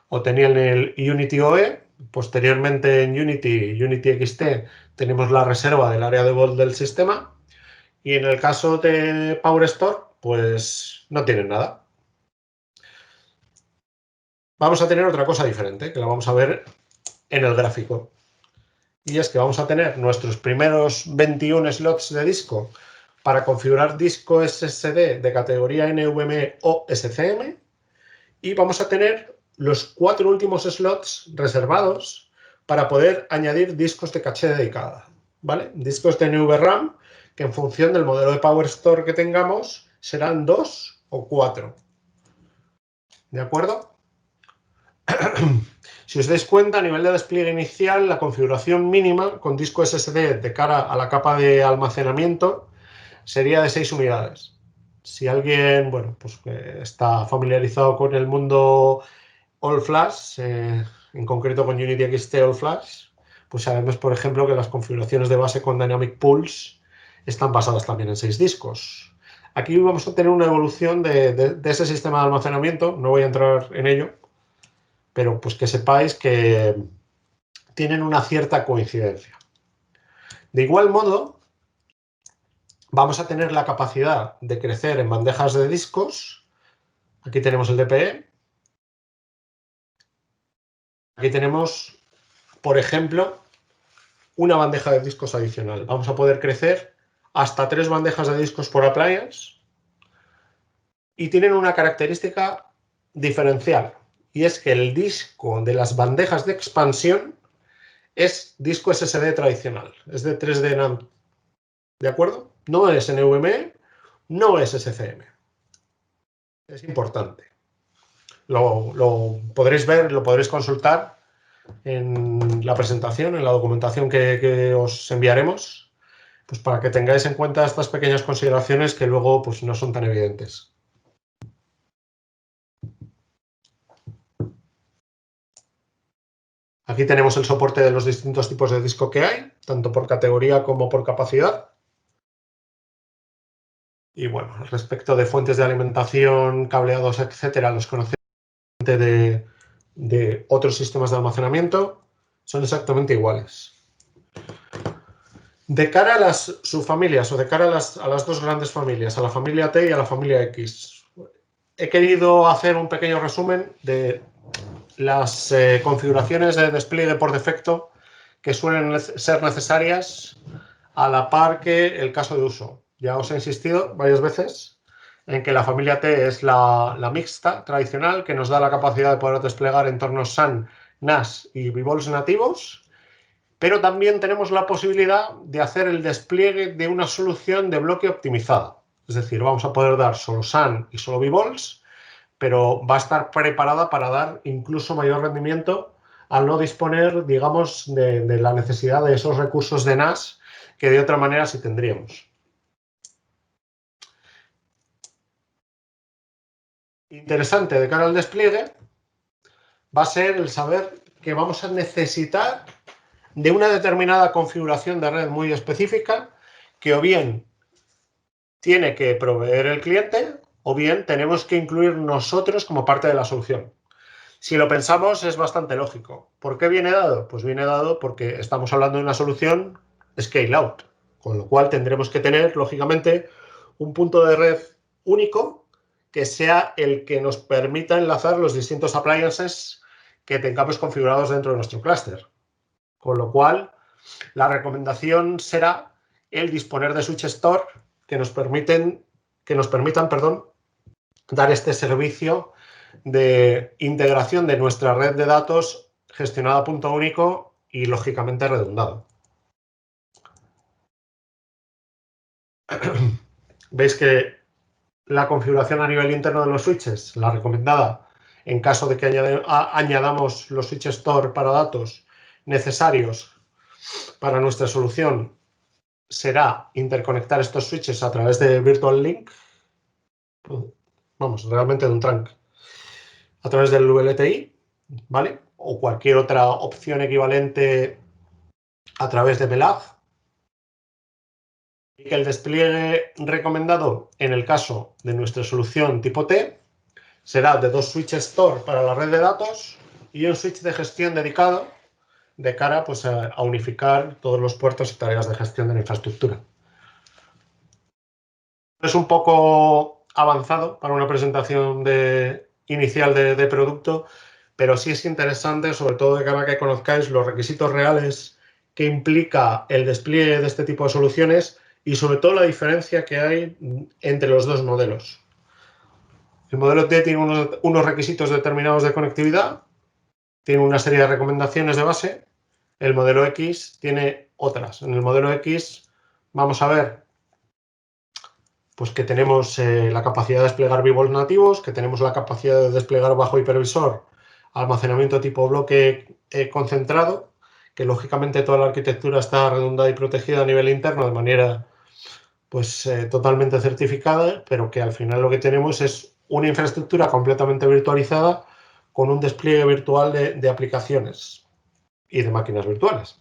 o tenían el Unity OE. Posteriormente en Unity XT, tenemos la reserva del área de volt del sistema, y en el caso de PowerStore, pues no tienen nada. Vamos a tener otra cosa diferente, que la vamos a ver en el gráfico. Y es que vamos a tener nuestros primeros 21 slots de disco para configurar disco SSD de categoría NVMe o SCM, y vamos a tener los 4 últimos slots reservados para poder añadir discos de caché dedicada, ¿vale? Discos de NVRAM que en función del modelo de PowerStore que tengamos serán 2 o 4. ¿De acuerdo? Si os dais cuenta, a nivel de despliegue inicial, la configuración mínima con disco SSD de cara a la capa de almacenamiento sería de 6 unidades. Si alguien, bueno, pues está familiarizado con el mundo All Flash, en concreto con Unity XT All Flash, pues sabemos, por ejemplo, que las configuraciones de base con Dynamic Pools están basadas también en 6 discos. Aquí vamos a tener una evolución de ese sistema de almacenamiento, no voy a entrar en ello, pero pues que sepáis que tienen una cierta coincidencia. De igual modo, vamos a tener la capacidad de crecer en bandejas de discos. Aquí tenemos el DPE. Aquí tenemos, por ejemplo, una bandeja de discos adicional. Vamos a poder crecer hasta 3 bandejas de discos por appliance, y tienen una característica diferencial, y es que el disco de las bandejas de expansión es disco SSD tradicional, es de 3D NAND, ¿de acuerdo? No es NVMe, no es SCM. Es importante. Lo podréis ver, lo podréis consultar en la presentación, en la documentación que os enviaremos, pues para que tengáis en cuenta estas pequeñas consideraciones que luego pues, no son tan evidentes. Aquí tenemos el soporte de los distintos tipos de disco que hay, tanto por categoría como por capacidad. Y bueno, respecto de fuentes de alimentación, cableados, etcétera, los conocemos de otros sistemas de almacenamiento, son exactamente iguales. De cara a las subfamilias, o de cara a las dos grandes familias, a la familia T y a la familia X, he querido hacer un pequeño resumen de las configuraciones de despliegue por defecto que suelen ser necesarias a la par que el caso de uso. Ya os he insistido varias veces en que la familia T es la mixta tradicional, que nos da la capacidad de poder desplegar entornos SAN NAS y vVols nativos, pero también tenemos la posibilidad de hacer el despliegue de una solución de bloque optimizada. Es decir, vamos a poder dar solo SAN y solo vVols, pero va a estar preparada para dar incluso mayor rendimiento al no disponer, digamos, de la necesidad de esos recursos de NAS que de otra manera sí tendríamos. Interesante de cara al despliegue va a ser el saber que vamos a necesitar de una determinada configuración de red muy específica que o bien tiene que proveer el cliente o bien tenemos que incluir nosotros como parte de la solución. Si lo pensamos es bastante lógico. ¿Por qué viene dado? Pues viene dado porque estamos hablando de una solución scale out, con lo cual tendremos que tener, lógicamente, un punto de red único que sea el que nos permita enlazar los distintos appliances que tengamos configurados dentro de nuestro clúster. Con lo cual, la recomendación será el disponer de switch store que nos permitan, dar este servicio de integración de nuestra red de datos gestionada a punto único y, lógicamente, redundado. Veis que la configuración a nivel interno de los switches, la recomendada, en caso de que añadamos los switch store para datos necesarios para nuestra solución, será interconectar estos switches a través de Virtual Link, vamos, realmente de un trunk, a través del VLTI, ¿vale? O cualquier otra opción equivalente a través de MELAG. Y que el despliegue recomendado en el caso de nuestra solución tipo T será de 2 switch store para la red de datos y un switch de gestión dedicado de cara pues, a unificar todos los puertos y tareas de gestión de la infraestructura. Es un poco avanzado para una presentación inicial de producto, pero sí es interesante, sobre todo de cara a que conozcáis los requisitos reales que implica el despliegue de este tipo de soluciones y sobre todo la diferencia que hay entre los dos modelos. El modelo T tiene unos requisitos determinados de conectividad, tiene una serie de recomendaciones de base. El modelo X tiene otras. En el modelo X vamos a ver pues que tenemos la capacidad de desplegar vVols nativos, que tenemos la capacidad de desplegar bajo hipervisor almacenamiento tipo bloque concentrado, que lógicamente toda la arquitectura está redundada y protegida a nivel interno de manera pues totalmente certificada, pero que al final lo que tenemos es una infraestructura completamente virtualizada con un despliegue virtual de aplicaciones y de máquinas virtuales.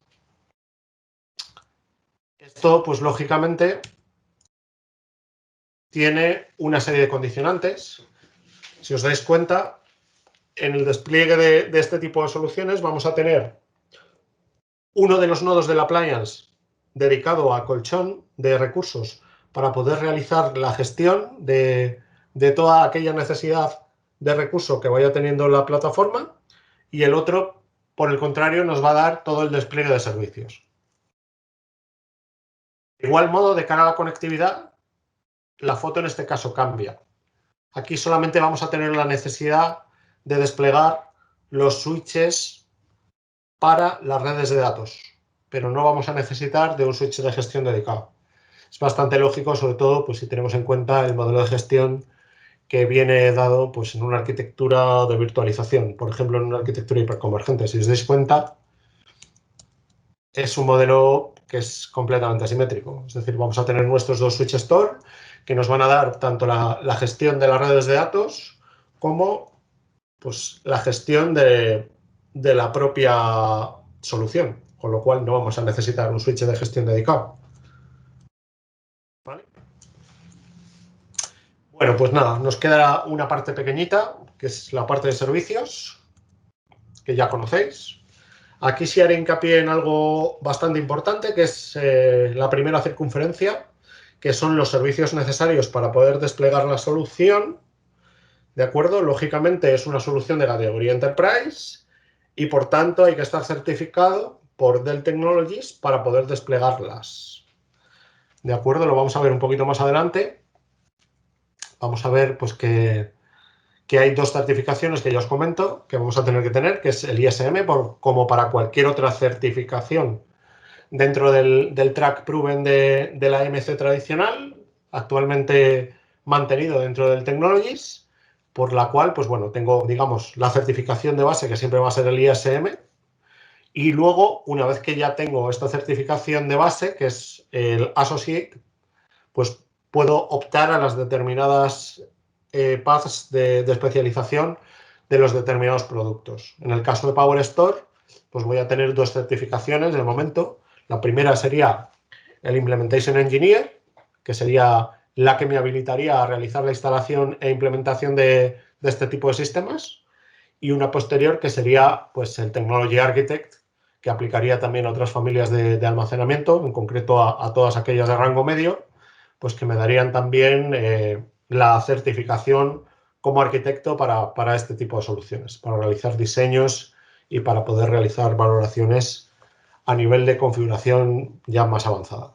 Esto, pues lógicamente, tiene una serie de condicionantes. Si os dais cuenta, en el despliegue de este tipo de soluciones vamos a tener uno de los nodos del appliance dedicado a colchón de recursos para poder realizar la gestión de toda aquella necesidad de recurso que vaya teniendo la plataforma y el otro, por el contrario, nos va a dar todo el despliegue de servicios. De igual modo, de cara a la conectividad, la foto en este caso cambia. Aquí solamente vamos a tener la necesidad de desplegar los switches para las redes de datos, pero no vamos a necesitar de un switch de gestión dedicado. Es bastante lógico, sobre todo pues, si tenemos en cuenta el modelo de gestión que viene dado pues, en una arquitectura de virtualización, por ejemplo, en una arquitectura hiperconvergente. Si os dais cuenta, es un modelo que es completamente asimétrico. Es decir, vamos a tener nuestros dos switch store que nos van a dar tanto la gestión de las redes de datos como pues, la gestión de la propia solución, con lo cual no vamos a necesitar un switch de gestión dedicado. ¿Vale? Bueno, pues nada, nos queda una parte pequeñita, que es la parte de servicios, que ya conocéis. Aquí sí haré hincapié en algo bastante importante, que es la primera circunferencia, que son los servicios necesarios para poder desplegar la solución. ¿De acuerdo? Lógicamente es una solución de categoría Enterprise y por tanto hay que estar certificado por Dell Technologies para poder desplegarlas. ¿De acuerdo? Lo vamos a ver un poquito más adelante. Vamos a ver pues que que hay dos certificaciones que ya os comento que vamos a tener que tener, que es el ISM, como para cualquier otra certificación dentro del track proven de la MC tradicional, actualmente mantenido dentro del Technologies, por la cual, pues bueno, tengo, digamos, la certificación de base, que siempre va a ser el ISM, y luego, una vez que ya tengo esta certificación de base, que es el Associate, pues puedo optar a las determinadas paths de especialización de los determinados productos. En el caso de Power Store, pues voy a tener dos certificaciones de momento. La primera sería el Implementation Engineer, que sería la que me habilitaría a realizar la instalación e implementación de este tipo de sistemas, y una posterior que sería pues, el Technology Architect, que aplicaría también a otras familias de almacenamiento, en concreto a todas aquellas de rango medio, pues que me darían también la certificación como arquitecto para este tipo de soluciones, para realizar diseños y para poder realizar valoraciones a nivel de configuración ya más avanzada.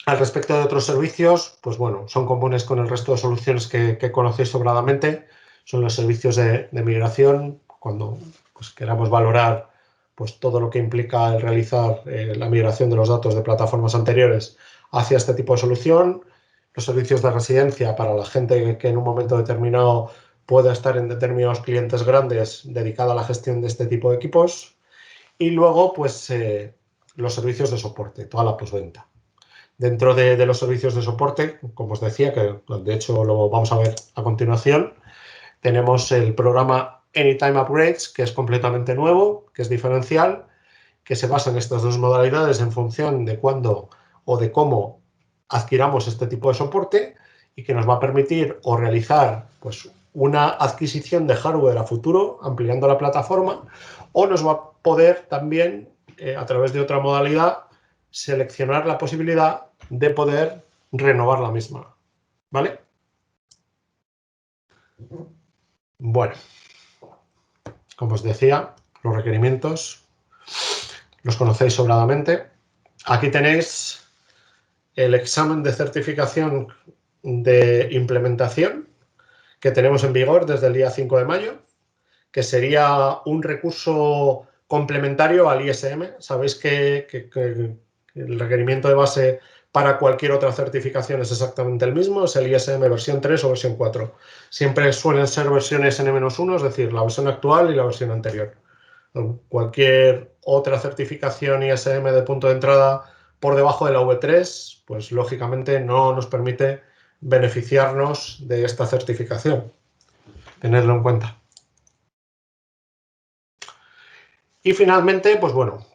Al respecto de otros servicios, pues bueno, son comunes con el resto de soluciones que conocéis sobradamente. Son los servicios de migración, cuando pues, queramos valorar pues, todo lo que implica el realizar la migración de los datos de plataformas anteriores hacia este tipo de solución. Los servicios de residencia para la gente que en un momento determinado pueda estar en determinados clientes grandes dedicada a la gestión de este tipo de equipos. Y luego, pues, los servicios de soporte, toda la postventa. Dentro de los servicios de soporte, como os decía, que de hecho lo vamos a ver a continuación, tenemos el programa Anytime Upgrades, que es completamente nuevo, que es diferencial, que se basa en estas dos modalidades en función de cuándo o de cómo adquiramos este tipo de soporte, y que nos va a permitir o realizar pues, una adquisición de hardware a futuro, ampliando la plataforma, o nos va a poder también, a través de otra modalidad, seleccionar la posibilidad de poder renovar la misma. ¿Vale? Bueno, como os decía, los requerimientos los conocéis sobradamente. Aquí tenéis el examen de certificación de implementación que tenemos en vigor desde el día 5 de mayo, que sería un recurso complementario al ISM. Sabéis que el requerimiento de base para cualquier otra certificación es exactamente el mismo, es el ISM versión 3 o versión 4. Siempre suelen ser versiones N-1, es decir, la versión actual y la versión anterior. Cualquier otra certificación ISM de punto de entrada por debajo de la V3, pues lógicamente no nos permite beneficiarnos de esta certificación. Tenedlo en cuenta. Y finalmente, pues bueno,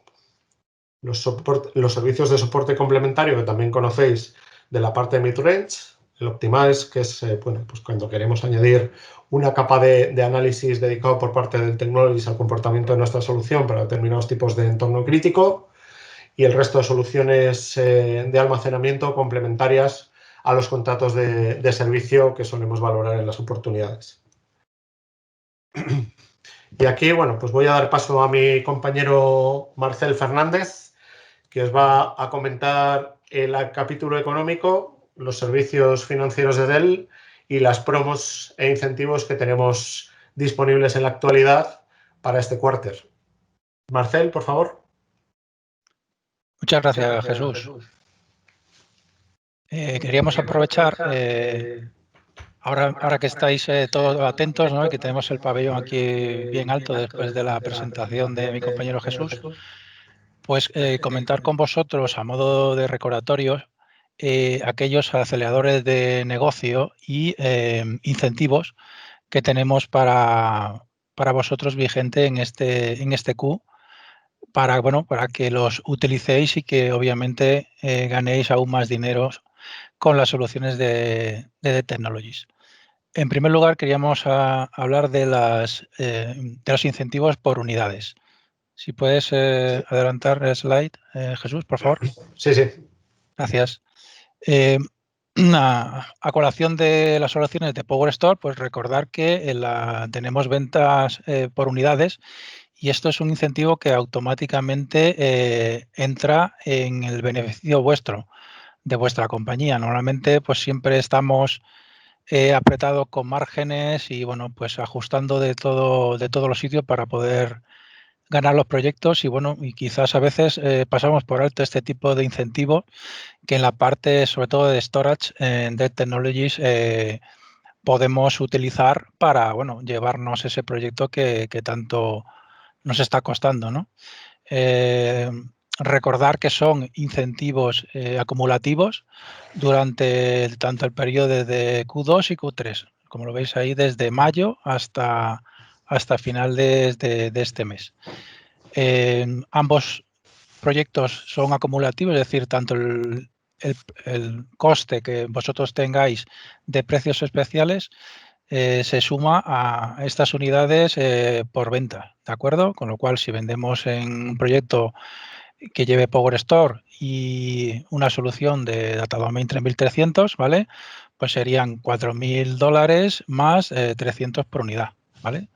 los servicios de soporte complementario que también conocéis de la parte de midrange, el Optimize, que es bueno, pues cuando queremos añadir una capa de análisis dedicado por parte del Technologies al comportamiento de nuestra solución para determinados tipos de entorno crítico, y el resto de soluciones de almacenamiento complementarias a los contratos de servicio que solemos valorar en las oportunidades. Y aquí, bueno, pues voy a dar paso a mi compañero Marcel Fernández, que os va a comentar el capítulo económico, los servicios financieros de Dell y las promos e incentivos que tenemos disponibles en la actualidad para este quarter. Marcel, por favor. Muchas gracias, Jesús. Queríamos aprovechar, ahora que estáis todos atentos, ¿no? Y que tenemos el pabellón aquí bien alto después de la presentación de mi compañero Jesús, pues comentar con vosotros a modo de recordatorio aquellos aceleradores de negocio y incentivos que tenemos para vosotros vigente en este Q, para que los utilicéis y que obviamente ganéis aún más dinero con las soluciones de Technologies. En primer lugar, queríamos hablar de los incentivos por unidades. Si puedes adelantar el slide, Jesús, por favor. Sí, sí. Gracias. A colación de las soluciones de Power Store, pues recordar que tenemos ventas por unidades, y esto es un incentivo que automáticamente entra en el beneficio vuestro, de vuestra compañía. Normalmente, pues siempre estamos he apretado con márgenes y, bueno, pues ajustando de todos los sitios para poder ganar los proyectos y, bueno, y quizás a veces pasamos por alto este tipo de incentivo que en la parte, sobre todo de storage, de technologies, podemos utilizar para, bueno, llevarnos ese proyecto que tanto nos está costando, ¿no? Recordar que son incentivos acumulativos durante tanto el periodo de Q2 y Q3, como lo veis ahí, desde mayo hasta finales de este mes. Ambos proyectos son acumulativos, es decir, tanto el coste que vosotros tengáis de precios especiales se suma a estas unidades por venta, ¿de acuerdo? Con lo cual, si vendemos en un proyecto que lleve Power Store y una solución de Data Domain 3300, ¿vale? Pues serían $4.000 más 300 por unidad, ¿vale?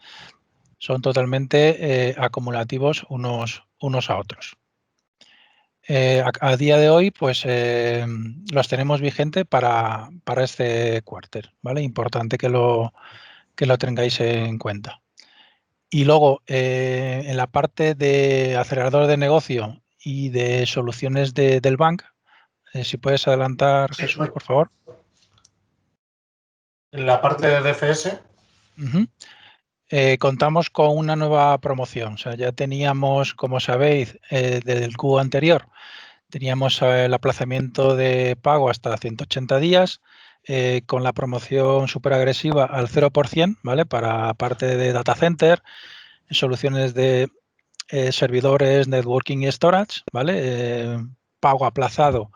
Son totalmente acumulativos unos a otros. A día de hoy, pues los tenemos vigente para este quarter, ¿vale? Importante que lo tengáis en cuenta. Y luego, en la parte de acelerador de negocio y de soluciones del bank, si puedes adelantar, Sí, Jesús, por favor. En la parte de DFS. Contamos con una nueva promoción. O sea, ya teníamos, como sabéis, desde el Q anterior, teníamos el aplazamiento de pago hasta 180 días, con la promoción súper agresiva al 0%, ¿vale? Para parte de data center, soluciones de servidores, networking y storage, ¿vale? Pago aplazado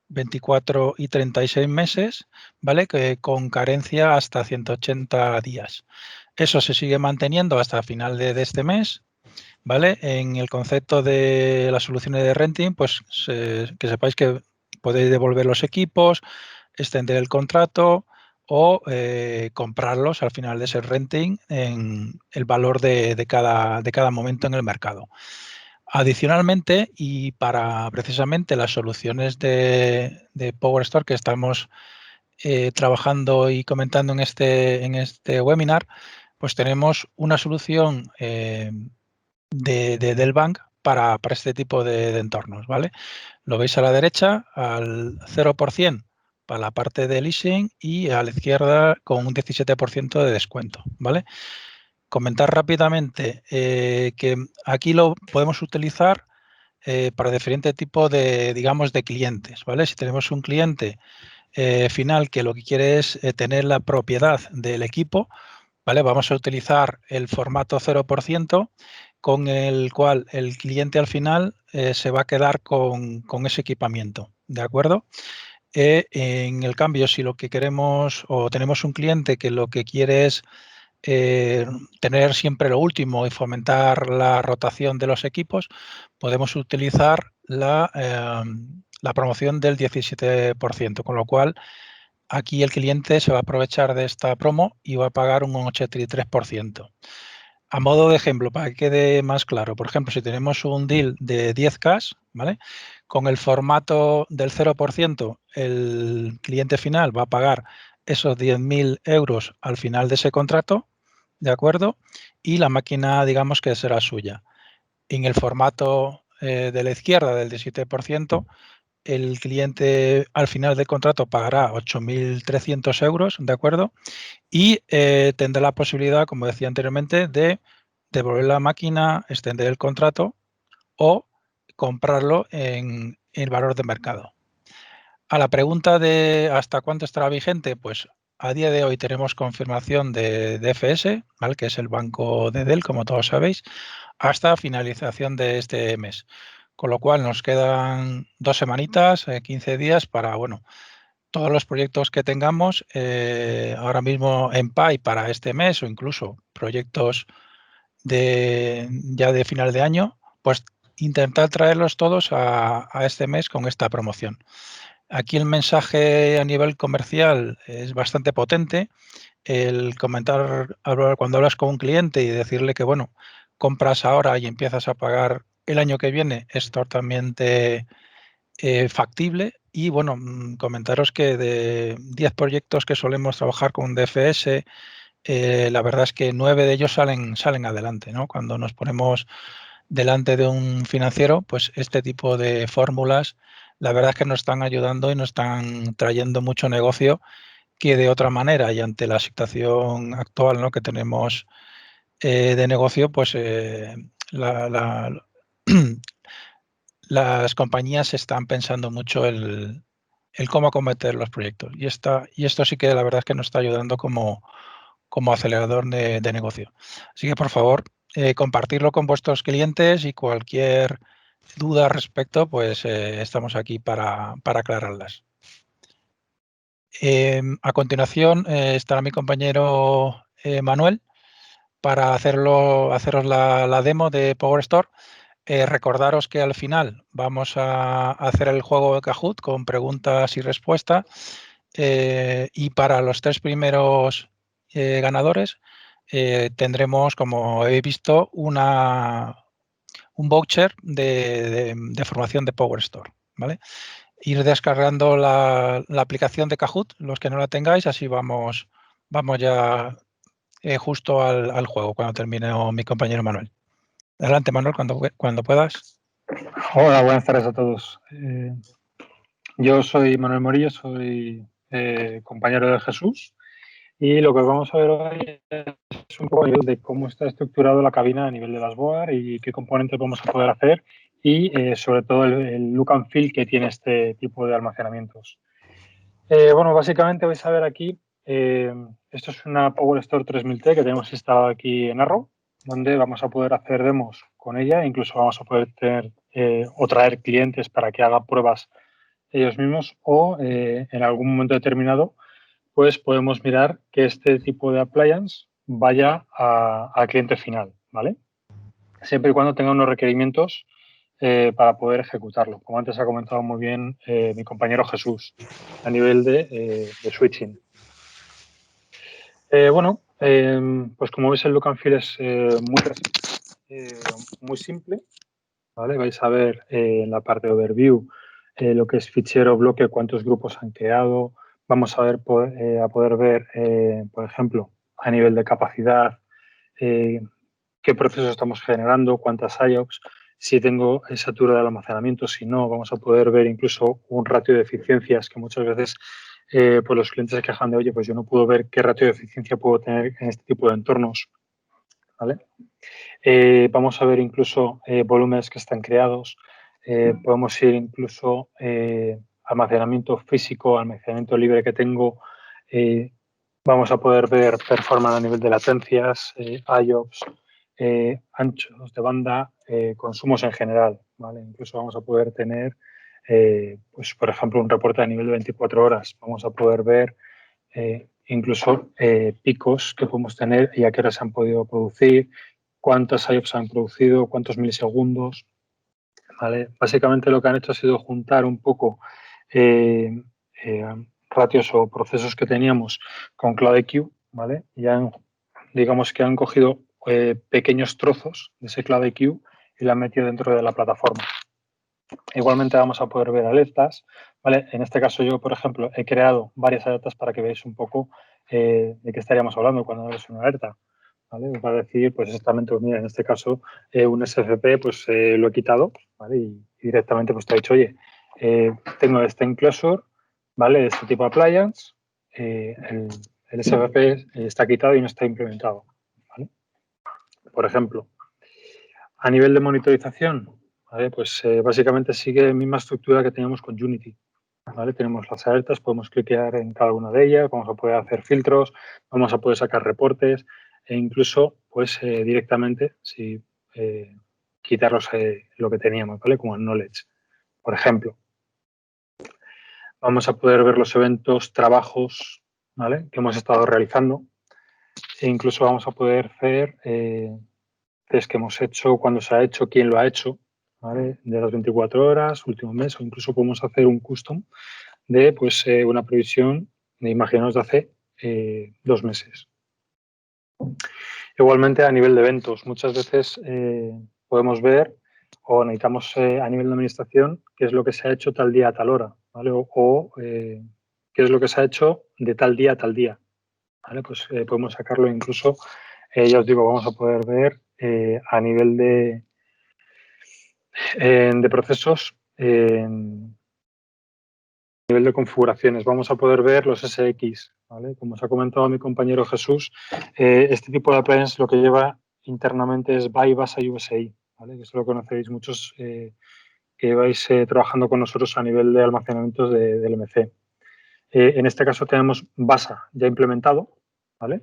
24 y 36 meses, ¿vale? Que con carencia hasta 180 días. Eso se sigue manteniendo hasta final de este mes, ¿vale? En el concepto de las soluciones de renting, pues que sepáis que podéis devolver los equipos, extender el contrato o comprarlos al final de ese renting en el valor de cada momento en el mercado. Adicionalmente, y para precisamente las soluciones de Power Store que estamos trabajando y comentando en este webinar, pues tenemos una solución del bank para este tipo de entornos, ¿vale? Lo veis a la derecha, al 0% para la parte de leasing y a la izquierda con un 17% de descuento, ¿vale? Comentar rápidamente que aquí lo podemos utilizar para diferentes tipos de, digamos, de clientes, ¿vale? Si tenemos un cliente final que lo que quiere es tener la propiedad del equipo, ¿vale? Vamos a utilizar el formato 0% con el cual el cliente al final se va a quedar con ese equipamiento, ¿de acuerdo? En el cambio, si lo que queremos o tenemos un cliente que lo que quiere es tener siempre lo último y fomentar la rotación de los equipos, podemos utilizar la promoción del 17%, con lo cual aquí el cliente se va a aprovechar de esta promo y va a pagar un 83%. A modo de ejemplo, para que quede más claro, por ejemplo, si tenemos un deal de 10K, ¿vale? Con el formato del 0%, el cliente final va a pagar esos 10.000 euros al final de ese contrato, ¿de acuerdo? Y la máquina, digamos que será suya. En el formato de la izquierda del 17%, el cliente al final del contrato pagará 8.300 euros, ¿de acuerdo? Y tendrá la posibilidad, como decía anteriormente, de devolver la máquina, extender el contrato o comprarlo en el valor de mercado. A la pregunta de hasta cuánto estará vigente, pues a día de hoy tenemos confirmación de DFS, ¿vale? Que es el banco de Dell, como todos sabéis, hasta finalización de este mes. Con lo cual nos quedan 2 semanitas, 15 días para, bueno, todos los proyectos que tengamos ahora mismo en PAI para este mes o incluso proyectos ya de final de año, pues intentar traerlos todos a este mes con esta promoción. Aquí el mensaje a nivel comercial es bastante potente. El comentar cuando hablas con un cliente y decirle que, bueno, compras ahora y empiezas a pagar el año que viene es totalmente factible Y bueno, comentaros que de 10 proyectos que solemos trabajar con DFS, la verdad es que 9 de ellos salen adelante, ¿no? Cuando nos ponemos delante de un financiero, pues este tipo de fórmulas, la verdad es que nos están ayudando y nos están trayendo mucho negocio que de otra manera, y ante la situación actual, ¿no?, que tenemos de negocio, pues las compañías están pensando mucho el cómo acometer los proyectos. Y esto sí que la verdad es que nos está ayudando como acelerador de negocio. Así que, por favor, compartirlo con vuestros clientes, y cualquier duda al respecto, pues estamos aquí para aclararlas. A continuación estará mi compañero Manuel para haceros la demo de PowerStore. Recordaros que al final vamos a hacer el juego de Kahoot con preguntas y respuestas, y para los 3 primeros ganadores tendremos, como habéis visto, un voucher de formación de PowerStore, ¿vale? Ir descargando la aplicación de Kahoot, los que no la tengáis, así vamos ya justo al juego, cuando termine mi compañero Manuel. Adelante, Manuel, cuando puedas. Hola, buenas tardes a todos. Yo soy Manuel Morillo, soy compañero de Jesús, y lo que vamos a ver hoy es un poco de cómo está estructurado la cabina a nivel de las board y qué componentes vamos a poder hacer, y sobre todo el look and feel que tiene este tipo de almacenamientos. Bueno, básicamente vais a ver aquí, esto es una PowerStore 3000T que tenemos instalada aquí en Arrow, donde vamos a poder hacer demos con ella, incluso vamos a poder tener o traer clientes para que hagan pruebas ellos mismos, o en algún momento determinado pues podemos mirar que este tipo de appliance vaya al cliente final, ¿vale? Siempre y cuando tenga unos requerimientos para poder ejecutarlo, como antes ha comentado muy bien mi compañero Jesús, a nivel de switching. Bueno, pues como veis el look and feel es muy simple, ¿vale? Vais a ver en la parte de overview lo que es fichero, bloque, cuántos grupos han creado. Vamos a ver a poder ver, por ejemplo, a nivel de capacidad, qué procesos estamos generando, cuántas IOPS, si tengo satura de almacenamiento, si no. Vamos a poder ver incluso un ratio de eficiencias que muchas veces pues los clientes se quejan de, oye, pues yo no puedo ver qué ratio de eficiencia puedo tener en este tipo de entornos, ¿vale? Vamos a ver incluso volúmenes que están creados. Podemos ir incluso almacenamiento físico, almacenamiento libre que tengo. Vamos a poder ver performance a nivel de latencias, IOPS, anchos de banda, consumos en general, ¿vale? Incluso vamos a poder tener, pues por ejemplo, un reporte a nivel de 24 horas. Vamos a poder ver incluso picos que podemos tener y a qué hora se han podido producir, cuántas IOPS han producido, cuántos milisegundos, ¿vale? Básicamente lo que han hecho ha sido juntar un poco ratios o procesos que teníamos con CloudIQ, ¿vale? Y digamos que han cogido pequeños trozos de ese CloudIQ y lo han metido dentro de la plataforma. Igualmente vamos a poder ver alertas, ¿vale? En este caso yo, por ejemplo, he creado varias alertas para que veáis un poco de qué estaríamos hablando cuando es una alerta, ¿vale? Para decir, pues exactamente, pues mira, en este caso un SFP pues lo he quitado, ¿vale? Y directamente pues te ha dicho, oye, tengo este enclosure, ¿vale? Este tipo de appliance, el SFP está quitado y no está implementado, ¿vale? Por ejemplo, a nivel de monitorización, ¿vale? Pues básicamente sigue la misma estructura que teníamos con Unity, ¿vale? Tenemos las alertas, podemos cliquear en cada una de ellas, vamos a poder hacer filtros, vamos a poder sacar reportes e incluso pues directamente si quitarlos lo que teníamos, ¿vale? Como el knowledge, por ejemplo. Vamos a poder ver los eventos, trabajos, ¿vale? Que hemos estado realizando, e incluso vamos a poder ver test que hemos hecho, cuándo se ha hecho, quién lo ha hecho, ¿vale? De las 24 horas, último mes, o incluso podemos hacer un custom de pues, una previsión, imaginaos, de hace 2 meses. Igualmente, a nivel de eventos, muchas veces podemos ver o necesitamos a nivel de administración qué es lo que se ha hecho tal día a tal hora, ¿vale? O qué es lo que se ha hecho de tal día a tal día, ¿vale? Pues podemos sacarlo incluso, ya os digo, vamos a poder ver a nivel de procesos, a nivel de configuraciones, vamos a poder ver los SX, ¿vale? Como os ha comentado mi compañero Jesús, este tipo de appliance lo que lleva internamente es BY, BASA y USI, ¿vale? Que esto lo conocéis muchos que vais trabajando con nosotros a nivel de almacenamientos del MC. En este caso tenemos BASA ya implementado, ¿vale?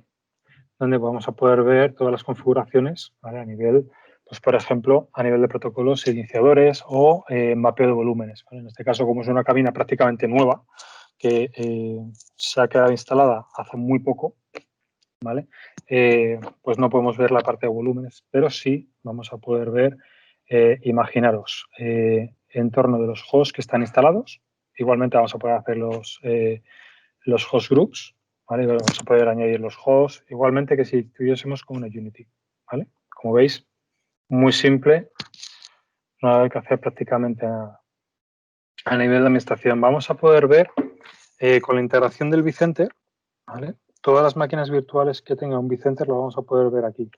Donde vamos a poder ver todas las configuraciones, ¿vale? A nivel, pues por ejemplo, a nivel de protocolos iniciadores o mapeo de volúmenes, ¿vale? En este caso, como es una cabina prácticamente nueva, que se ha quedado instalada hace muy poco, ¿vale? Pues no podemos ver la parte de volúmenes, pero sí vamos a poder ver, imaginaros, en torno de los hosts que están instalados. Igualmente vamos a poder hacer los host groups, ¿vale? Vamos a poder añadir los hosts, igualmente que si tuviésemos con una Unity, ¿vale? Como veis, muy simple, no hay que hacer prácticamente nada. A nivel de administración, vamos a poder ver con la integración del vCenter, ¿vale? Todas las máquinas virtuales que tenga un vCenter lo vamos a poder ver aquí.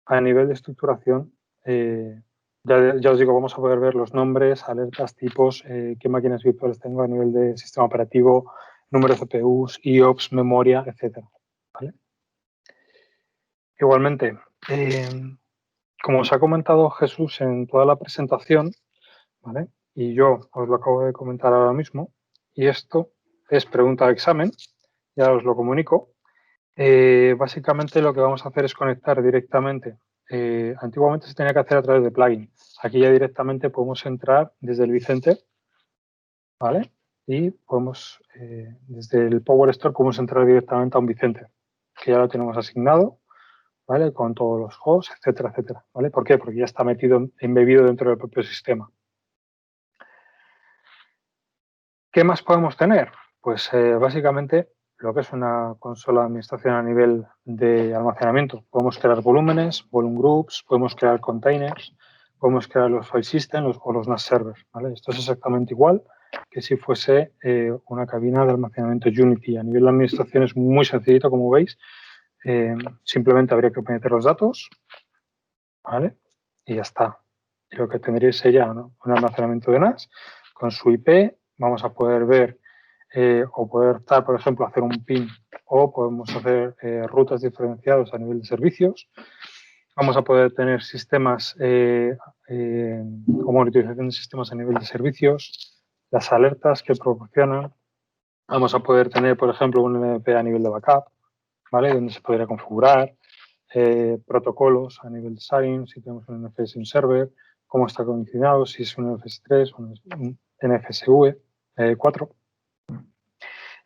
A nivel de estructuración, ya os digo, vamos a poder ver los nombres, alertas, tipos, qué máquinas virtuales tengo a nivel de sistema operativo, número de CPUs, IOPS, memoria, etcétera, ¿vale? Igualmente, como os ha comentado Jesús en toda la presentación, ¿vale? Y yo os lo acabo de comentar ahora mismo, y esto es pregunta de examen, ya os lo comunico. Básicamente lo que vamos a hacer es conectar directamente. Antiguamente se tenía que hacer a través de plugin. Aquí ya directamente podemos entrar desde el vCenter, ¿vale? Y podemos, desde el Power Store, podemos entrar directamente a un vCenter, que ya lo tenemos asignado, ¿vale? Con todos los hosts, etcétera, etcétera, ¿vale? ¿Por qué? Porque ya está embebido dentro del propio sistema. ¿Qué más podemos tener? Pues básicamente lo que es una consola de administración a nivel de almacenamiento. Podemos crear volúmenes, volume groups, podemos crear containers, podemos crear los file systems o los NAS servers, ¿vale? Esto es exactamente igual que si fuese una cabina de almacenamiento Unity. A nivel de administración es muy sencillito, como veis. Simplemente habría que meter los datos, ¿vale? Y ya está. Y lo que tendréis sería, ¿no?, un almacenamiento de NAS con su IP. Vamos a poder ver o poder estar, por ejemplo, hacer un PIN o podemos hacer rutas diferenciadas a nivel de servicios. Vamos a poder tener sistemas o monitorización de sistemas a nivel de servicios, las alertas que proporcionan. Vamos a poder tener, por ejemplo, un MP a nivel de backup, ¿vale? Donde se podría configurar protocolos a nivel de SARIN, si tenemos un NFS en server, cómo está condicionado, si es un NFS 3 o un NFSV 4.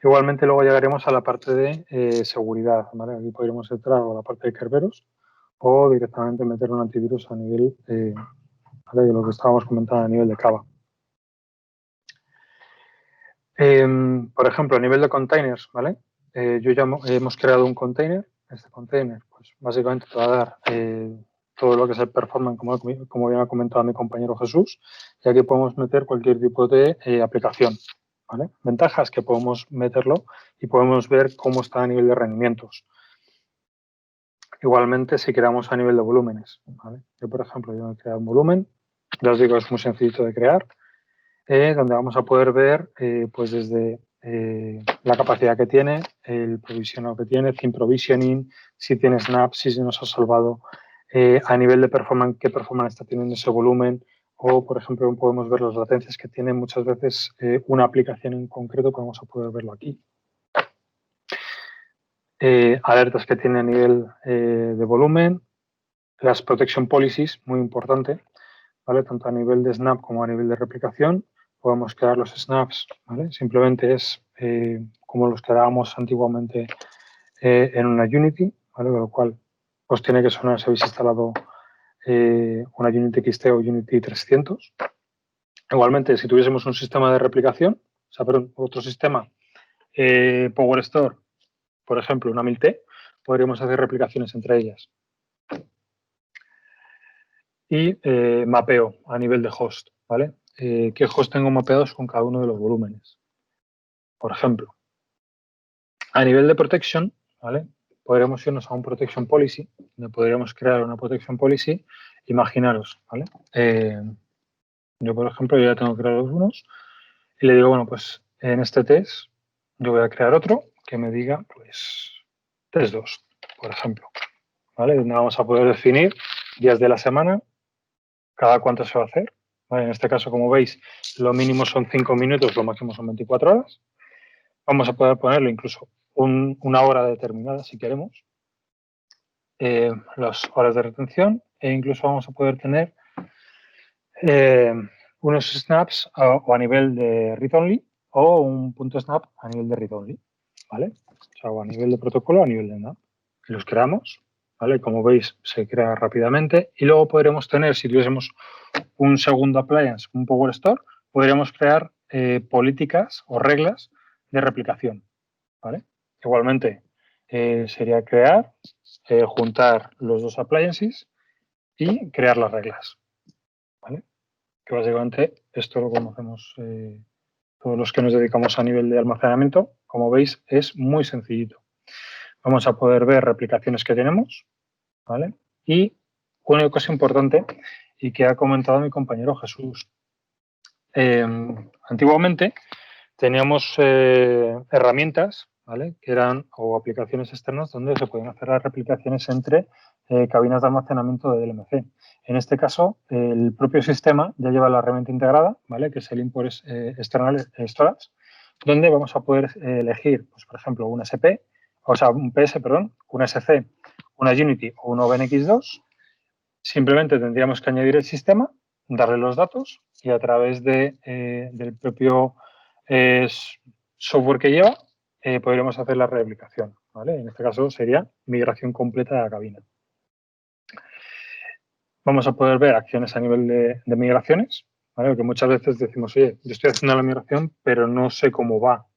Igualmente luego llegaremos a la parte de seguridad, ¿vale? Aquí podríamos entrar a la parte de Kerberos o directamente meter un antivirus a nivel ¿vale?, de lo que estábamos comentando a nivel de Java. Por ejemplo, a nivel de containers, ¿vale? Yo ya hemos creado un container. Este container, pues básicamente te va a dar todo lo que es el performance, como bien ha comentado mi compañero Jesús, y aquí podemos meter cualquier tipo de aplicación, ¿vale? Ventajas que podemos meterlo y podemos ver cómo está a nivel de rendimientos. Igualmente, si creamos a nivel de volúmenes, ¿vale? Yo, por ejemplo, he creado un volumen, ya os digo, es muy sencillito de crear, donde vamos a poder ver pues desde la capacidad que tiene, el provisionado que tiene, thin provisioning, si tiene snap, si se nos ha salvado, a nivel de performance, qué performance está teniendo ese volumen, o por ejemplo podemos ver las latencias que tiene muchas veces una aplicación en concreto, que vamos a poder verlo aquí. Alertas que tiene a nivel de volumen, las protection policies, muy importante, ¿vale? Tanto a nivel de snap como a nivel de replicación. Podemos crear los snaps, ¿vale? Simplemente es como los creábamos antiguamente en una Unity, ¿vale? Con lo cual, pues tiene que sonar si habéis instalado una Unity XT o Unity 300. Igualmente, si tuviésemos un sistema de replicación, o sea, perdón, otro sistema, Power Store, por ejemplo, una 1000T, podríamos hacer replicaciones entre ellas. y mapeo a nivel de host, ¿vale? ¿Qué host tengo mapeados con cada uno de los volúmenes? Por ejemplo, a nivel de protection, ¿vale? Podríamos irnos a un protection policy, donde podríamos crear una protection policy. Imaginaros, ¿vale? Yo, por ejemplo, ya tengo creados unos y le digo, bueno, pues en este test yo voy a crear otro que me diga, pues, test 2, por ejemplo, ¿vale? Donde vamos a poder definir días de la semana, cada cuánto se va a hacer, ¿vale? En este caso, como veis, lo mínimo son 5 minutos, lo máximo son 24 horas. Vamos a poder ponerlo incluso una hora determinada, si queremos, las horas de retención, e incluso vamos a poder tener unos snaps o a nivel de read-only o un punto snap a nivel de read-only, ¿vale? O sea, o a nivel de protocolo o a nivel de snap. Los creamos, ¿vale? Como veis, se crea rápidamente y luego podremos tener, si tuviésemos un segundo appliance, un Power Store, podríamos crear políticas o reglas de replicación, ¿vale? Igualmente, sería crear, juntar los dos appliances y crear las reglas, ¿vale? Que básicamente esto lo conocemos todos los que nos dedicamos a nivel de almacenamiento. Como veis, es muy sencillito. Vamos a poder ver replicaciones que tenemos, ¿vale? Y una cosa importante y que ha comentado mi compañero Jesús. Antiguamente teníamos herramientas, ¿vale? Que eran o aplicaciones externas donde se podían hacer las replicaciones entre cabinas de almacenamiento de DLMC. En este caso, el propio sistema ya lleva la herramienta integrada, ¿vale? Que es el Import External Storage, donde vamos a poder elegir, pues, por ejemplo, un SP, o sea, un PS, perdón, un SC, una Unity o un OpenX2. Simplemente tendríamos que añadir el sistema, darle los datos y a través del propio software que lleva podríamos hacer la replicación, ¿vale? En este caso sería migración completa de la cabina. Vamos a poder ver acciones a nivel de migraciones, ¿vale? Porque muchas veces decimos, oye, yo estoy haciendo la migración, pero no sé cómo va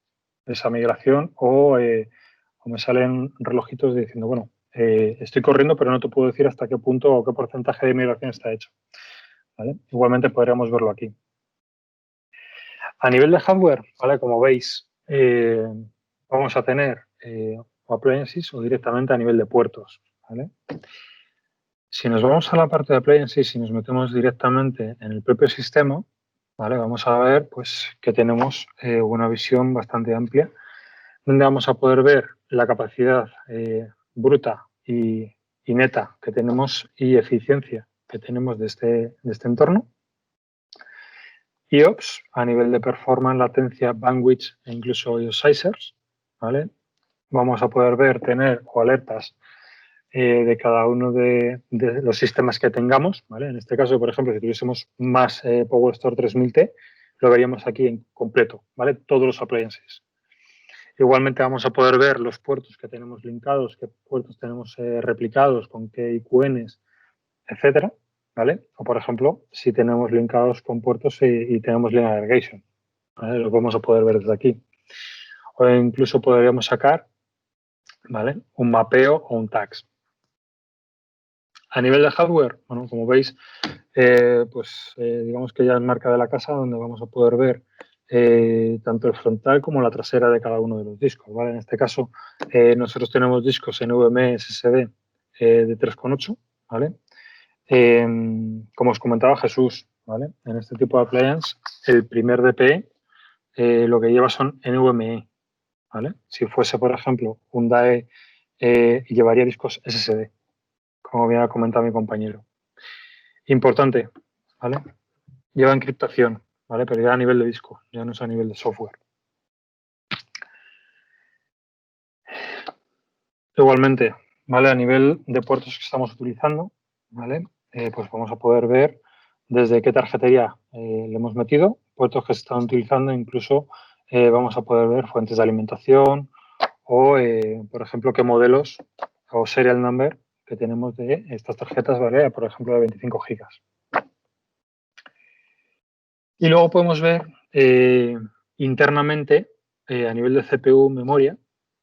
esa migración o me salen relojitos diciendo, bueno, estoy corriendo, pero no te puedo decir hasta qué punto o qué porcentaje de migración está hecho, ¿vale? Igualmente podríamos verlo aquí. A nivel de hardware, ¿vale? Como veis, vamos a tener o appliances o directamente a nivel de puertos, ¿vale? Si nos vamos a la parte de appliances y nos metemos directamente en el propio sistema, ¿vale? Vamos a ver pues, que tenemos una visión bastante amplia, donde vamos a poder ver la capacidad bruta y neta que tenemos y eficiencia que tenemos de este entorno. IOPS a nivel de performance, latencia, bandwidth e incluso IO sizers, ¿vale? Vamos a poder ver, tener o alertas de cada uno de los sistemas que tengamos, ¿vale? En este caso, por ejemplo, si tuviésemos más PowerStore 3000T, lo veríamos aquí en completo, ¿vale? Todos los appliances. Igualmente vamos a poder ver los puertos que tenemos linkados, qué puertos tenemos replicados, con qué IQNs, etcétera, ¿vale? O, por ejemplo, si tenemos linkados con puertos y tenemos link aggregation, ¿vale? Lo vamos a poder ver desde aquí. O incluso podríamos sacar, ¿vale? Un mapeo o un tags. A nivel de hardware, bueno, como veis, digamos que ya es marca de la casa donde vamos a poder ver tanto el frontal como la trasera de cada uno de los discos, ¿vale? En este caso, nosotros tenemos discos NVMe SSD de 3,8, ¿vale? Como os comentaba Jesús, ¿vale? En este tipo de appliance, el primer DPE lo que lleva son NVMe, ¿vale? Si fuese, por ejemplo, un DAE, llevaría discos SSD, como bien ha comentado mi compañero. Importante, ¿vale? Lleva encriptación, ¿vale? Pero ya a nivel de disco, ya no es a nivel de software. Igualmente, ¿vale? A nivel de puertos que estamos utilizando, ¿vale? Pues vamos a poder ver desde qué tarjetería le hemos metido, puertos que se están utilizando, incluso vamos a poder ver fuentes de alimentación o, por ejemplo, qué modelos o serial number que tenemos de estas tarjetas, ¿vale? Por ejemplo, de 25 gigas. Y luego podemos ver internamente, a nivel de CPU, memoria,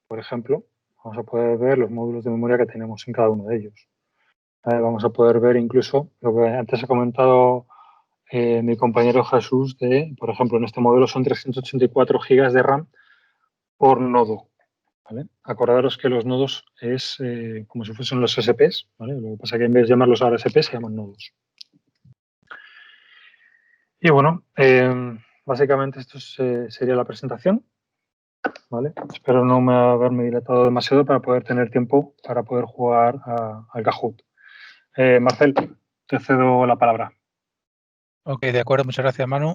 por ejemplo, vamos a poder ver los módulos de memoria que tenemos en cada uno de ellos. Vamos a poder ver incluso lo que antes ha comentado mi compañero Jesús de, por ejemplo, en este modelo son 384 GB de RAM por nodo. ¿Vale? Acordaros que los nodos es como si fuesen los SPs, ¿vale? Lo que pasa es que en vez de llamarlos ahora SP se llaman nodos. Y bueno, básicamente esto sería la presentación, ¿vale? Espero no haberme dilatado demasiado para poder tener tiempo para poder jugar al Kahoot. Marcel, te cedo la palabra. Ok, de acuerdo, muchas gracias, Manu.